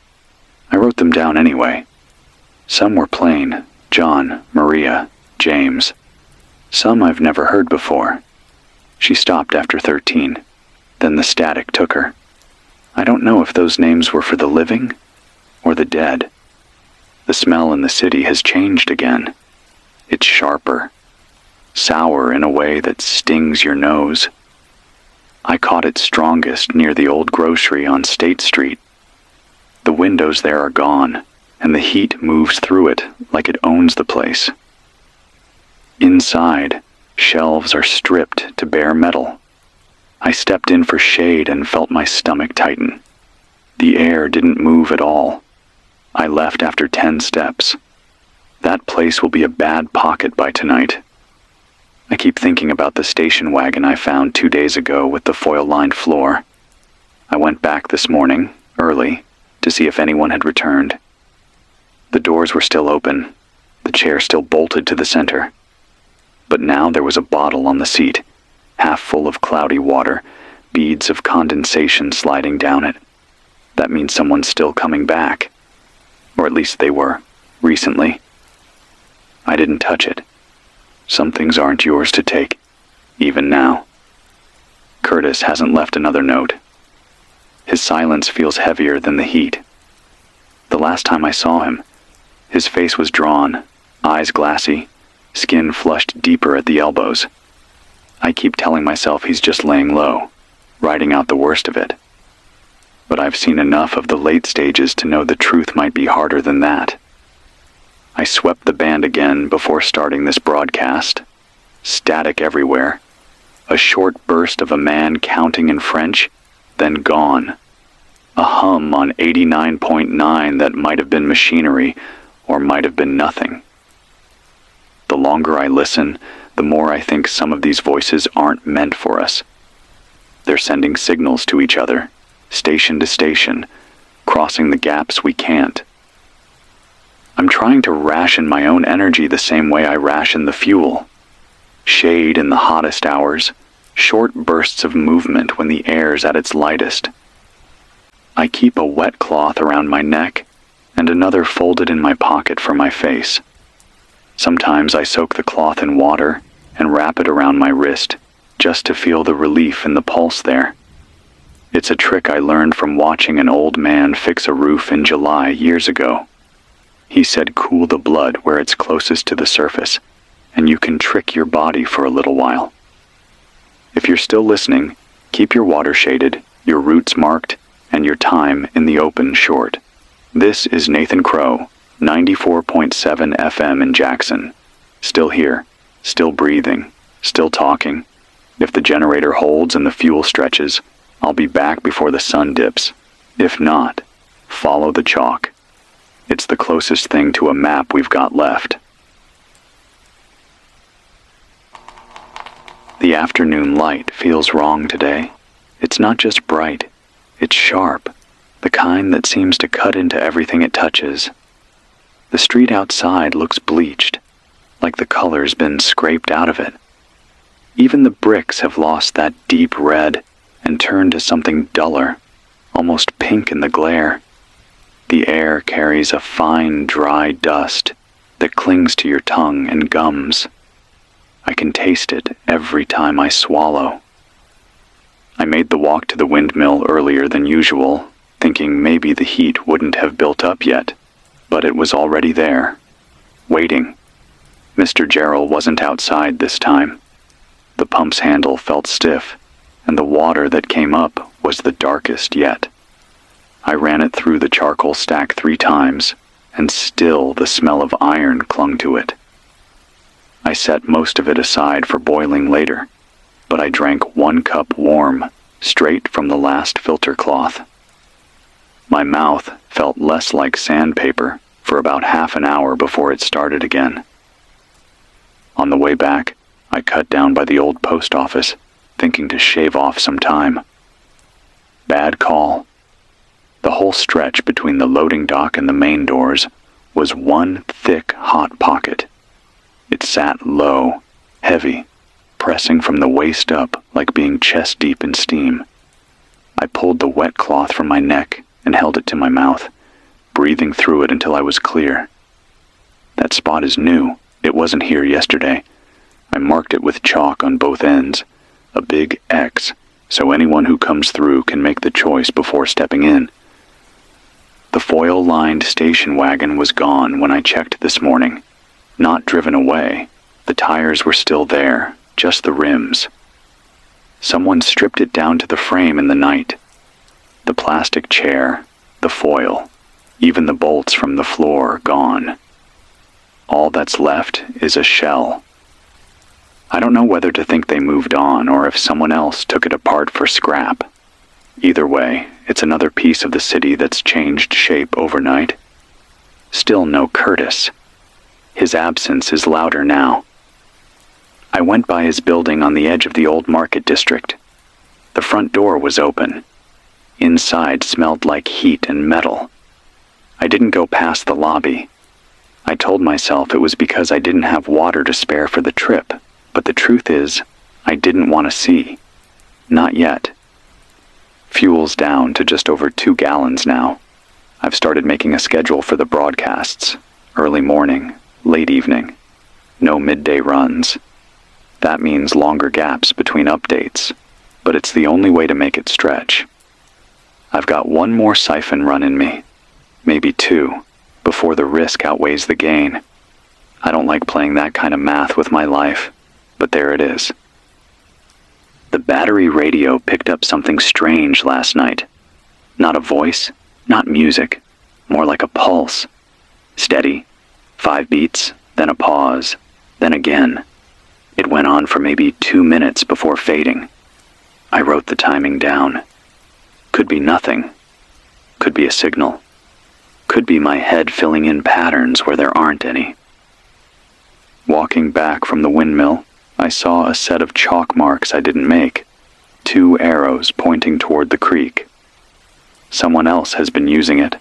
I wrote them down anyway. Some were plain: John, Maria, James. Some I've never heard before. She stopped after 13. Then the static took her. I don't know if those names were for the living or the dead. The smell in the city has changed again. It's sharper, sour in a way that stings your nose. I caught it strongest near the old grocery on State Street. The windows there are gone, and the heat moves through it like it owns the place. Inside, shelves are stripped to bare metal. I stepped in for shade and felt my stomach tighten. The air didn't move at all. I left after 10 steps. That place will be a bad pocket by tonight. I keep thinking about the station wagon I found 2 days ago with the foil-lined floor. I went back this morning, early, to see if anyone had returned. The doors were still open, the chair still bolted to the center. But now there was a bottle on the seat, half full of cloudy water, beads of condensation sliding down it. That means someone's still coming back. Or at least they were, recently. I didn't touch it. Some things aren't yours to take, even now. Curtis hasn't left another note. His silence feels heavier than the heat. The last time I saw him, his face was drawn, eyes glassy, skin flushed deeper at the elbows. I keep telling myself he's just laying low, riding out the worst of it. But I've seen enough of the late stages to know the truth might be harder than that. I swept the band again before starting this broadcast. Static everywhere. A short burst of a man counting in French, then gone. A hum on 89.9 that might have been machinery or might have been nothing. The longer I listen, the more I think some of these voices aren't meant for us. They're sending signals to each other, station to station, crossing the gaps we can't. I'm trying to ration my own energy the same way I ration the fuel. Shade in the hottest hours, short bursts of movement when the air's at its lightest. I keep a wet cloth around my neck and another folded in my pocket for my face. Sometimes I soak the cloth in water and wrap it around my wrist just to feel the relief in the pulse there. It's a trick I learned from watching an old man fix a roof in July years ago. He said cool the blood where it's closest to the surface, and you can trick your body for a little while. If you're still listening, keep your water shaded, your roots marked, and your time in the open short. This is Nathan Crow, 94.7 FM in Jackson. Still here, still breathing, still talking. If the generator holds and the fuel stretches, I'll be back before the sun dips. If not, follow the chalk. It's the closest thing to a map we've got left. The afternoon light feels wrong today. It's not just bright, it's sharp, the kind that seems to cut into everything it touches. The street outside looks bleached, like the color's been scraped out of it. Even the bricks have lost that deep red and turned to something duller, almost pink in the glare. The air carries a fine, dry dust that clings to your tongue and gums. I can taste it every time I swallow. I made the walk to the windmill earlier than usual, thinking maybe the heat wouldn't have built up yet, but it was already there, waiting. Mr. Gerald wasn't outside this time. The pump's handle felt stiff, and the water that came up was the darkest yet. I ran it through the charcoal stack 3 times, and still the smell of iron clung to it. I set most of it aside for boiling later, but I drank 1 cup warm, straight from the last filter cloth. My mouth felt less like sandpaper for about half an hour before it started again. On the way back, I cut down by the old post office, thinking to shave off some time. Bad call. The whole stretch between the loading dock and the main doors was one thick, hot pocket. It sat low, heavy, pressing from the waist up like being chest-deep in steam. I pulled the wet cloth from my neck and held it to my mouth, breathing through it until I was clear. That spot is new. It wasn't here yesterday. I marked it with chalk on both ends, a big X, so anyone who comes through can make the choice before stepping in. The foil-lined station wagon was gone when I checked this morning. Not driven away. The tires were still there, just the rims. Someone stripped it down to the frame in the night. The plastic chair, the foil, even the bolts from the floor gone. All that's left is a shell. I don't know whether to think they moved on or if someone else took it apart for scrap. Either way, it's another piece of the city that's changed shape overnight. Still no Curtis. His absence is louder now. I went by his building on the edge of the old market district. The front door was open. Inside smelled like heat and metal. I didn't go past the lobby. I told myself it was because I didn't have water to spare for the trip, but the truth is, I didn't want to see. Not yet. Fuel's down to just over 2 gallons now. I've started making a schedule for the broadcasts. Early morning, late evening. No midday runs. That means longer gaps between updates, but it's the only way to make it stretch. I've got 1 more siphon run in me, maybe 2, before the risk outweighs the gain. I don't like playing that kind of math with my life, but there it is. The battery radio picked up something strange last night. Not a voice, not music, more like a pulse. Steady, 5 beats, then a pause, then again. It went on for maybe 2 minutes before fading. I wrote the timing down. Could be nothing. Could be a signal. Could be my head filling in patterns where there aren't any. Walking back from the windmill, I saw a set of chalk marks I didn't make. 2 arrows pointing toward the creek. Someone else has been using it.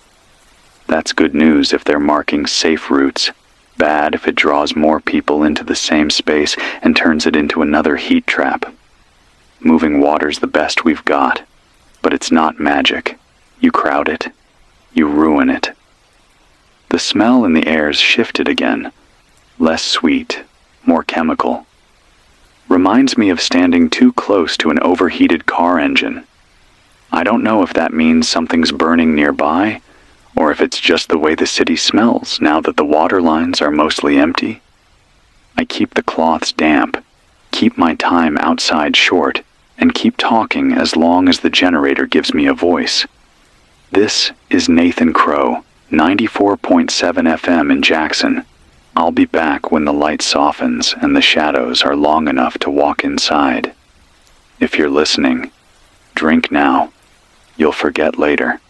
That's good news if they're marking safe routes. Bad if it draws more people into the same space and turns it into another heat trap. Moving water's the best we've got, but it's not magic. You crowd it, you ruin it. The smell in the air's shifted again. Less sweet, more chemical. Reminds me of standing too close to an overheated car engine. I don't know if that means something's burning nearby, or if it's just the way the city smells now that the water lines are mostly empty. I keep the cloths damp, keep my time outside short, and keep talking as long as the generator gives me a voice. This is Nathan Crow, 94.7 FM in Jackson. I'll be back when the light softens and the shadows are long enough to walk inside. If you're listening, drink now. You'll forget later.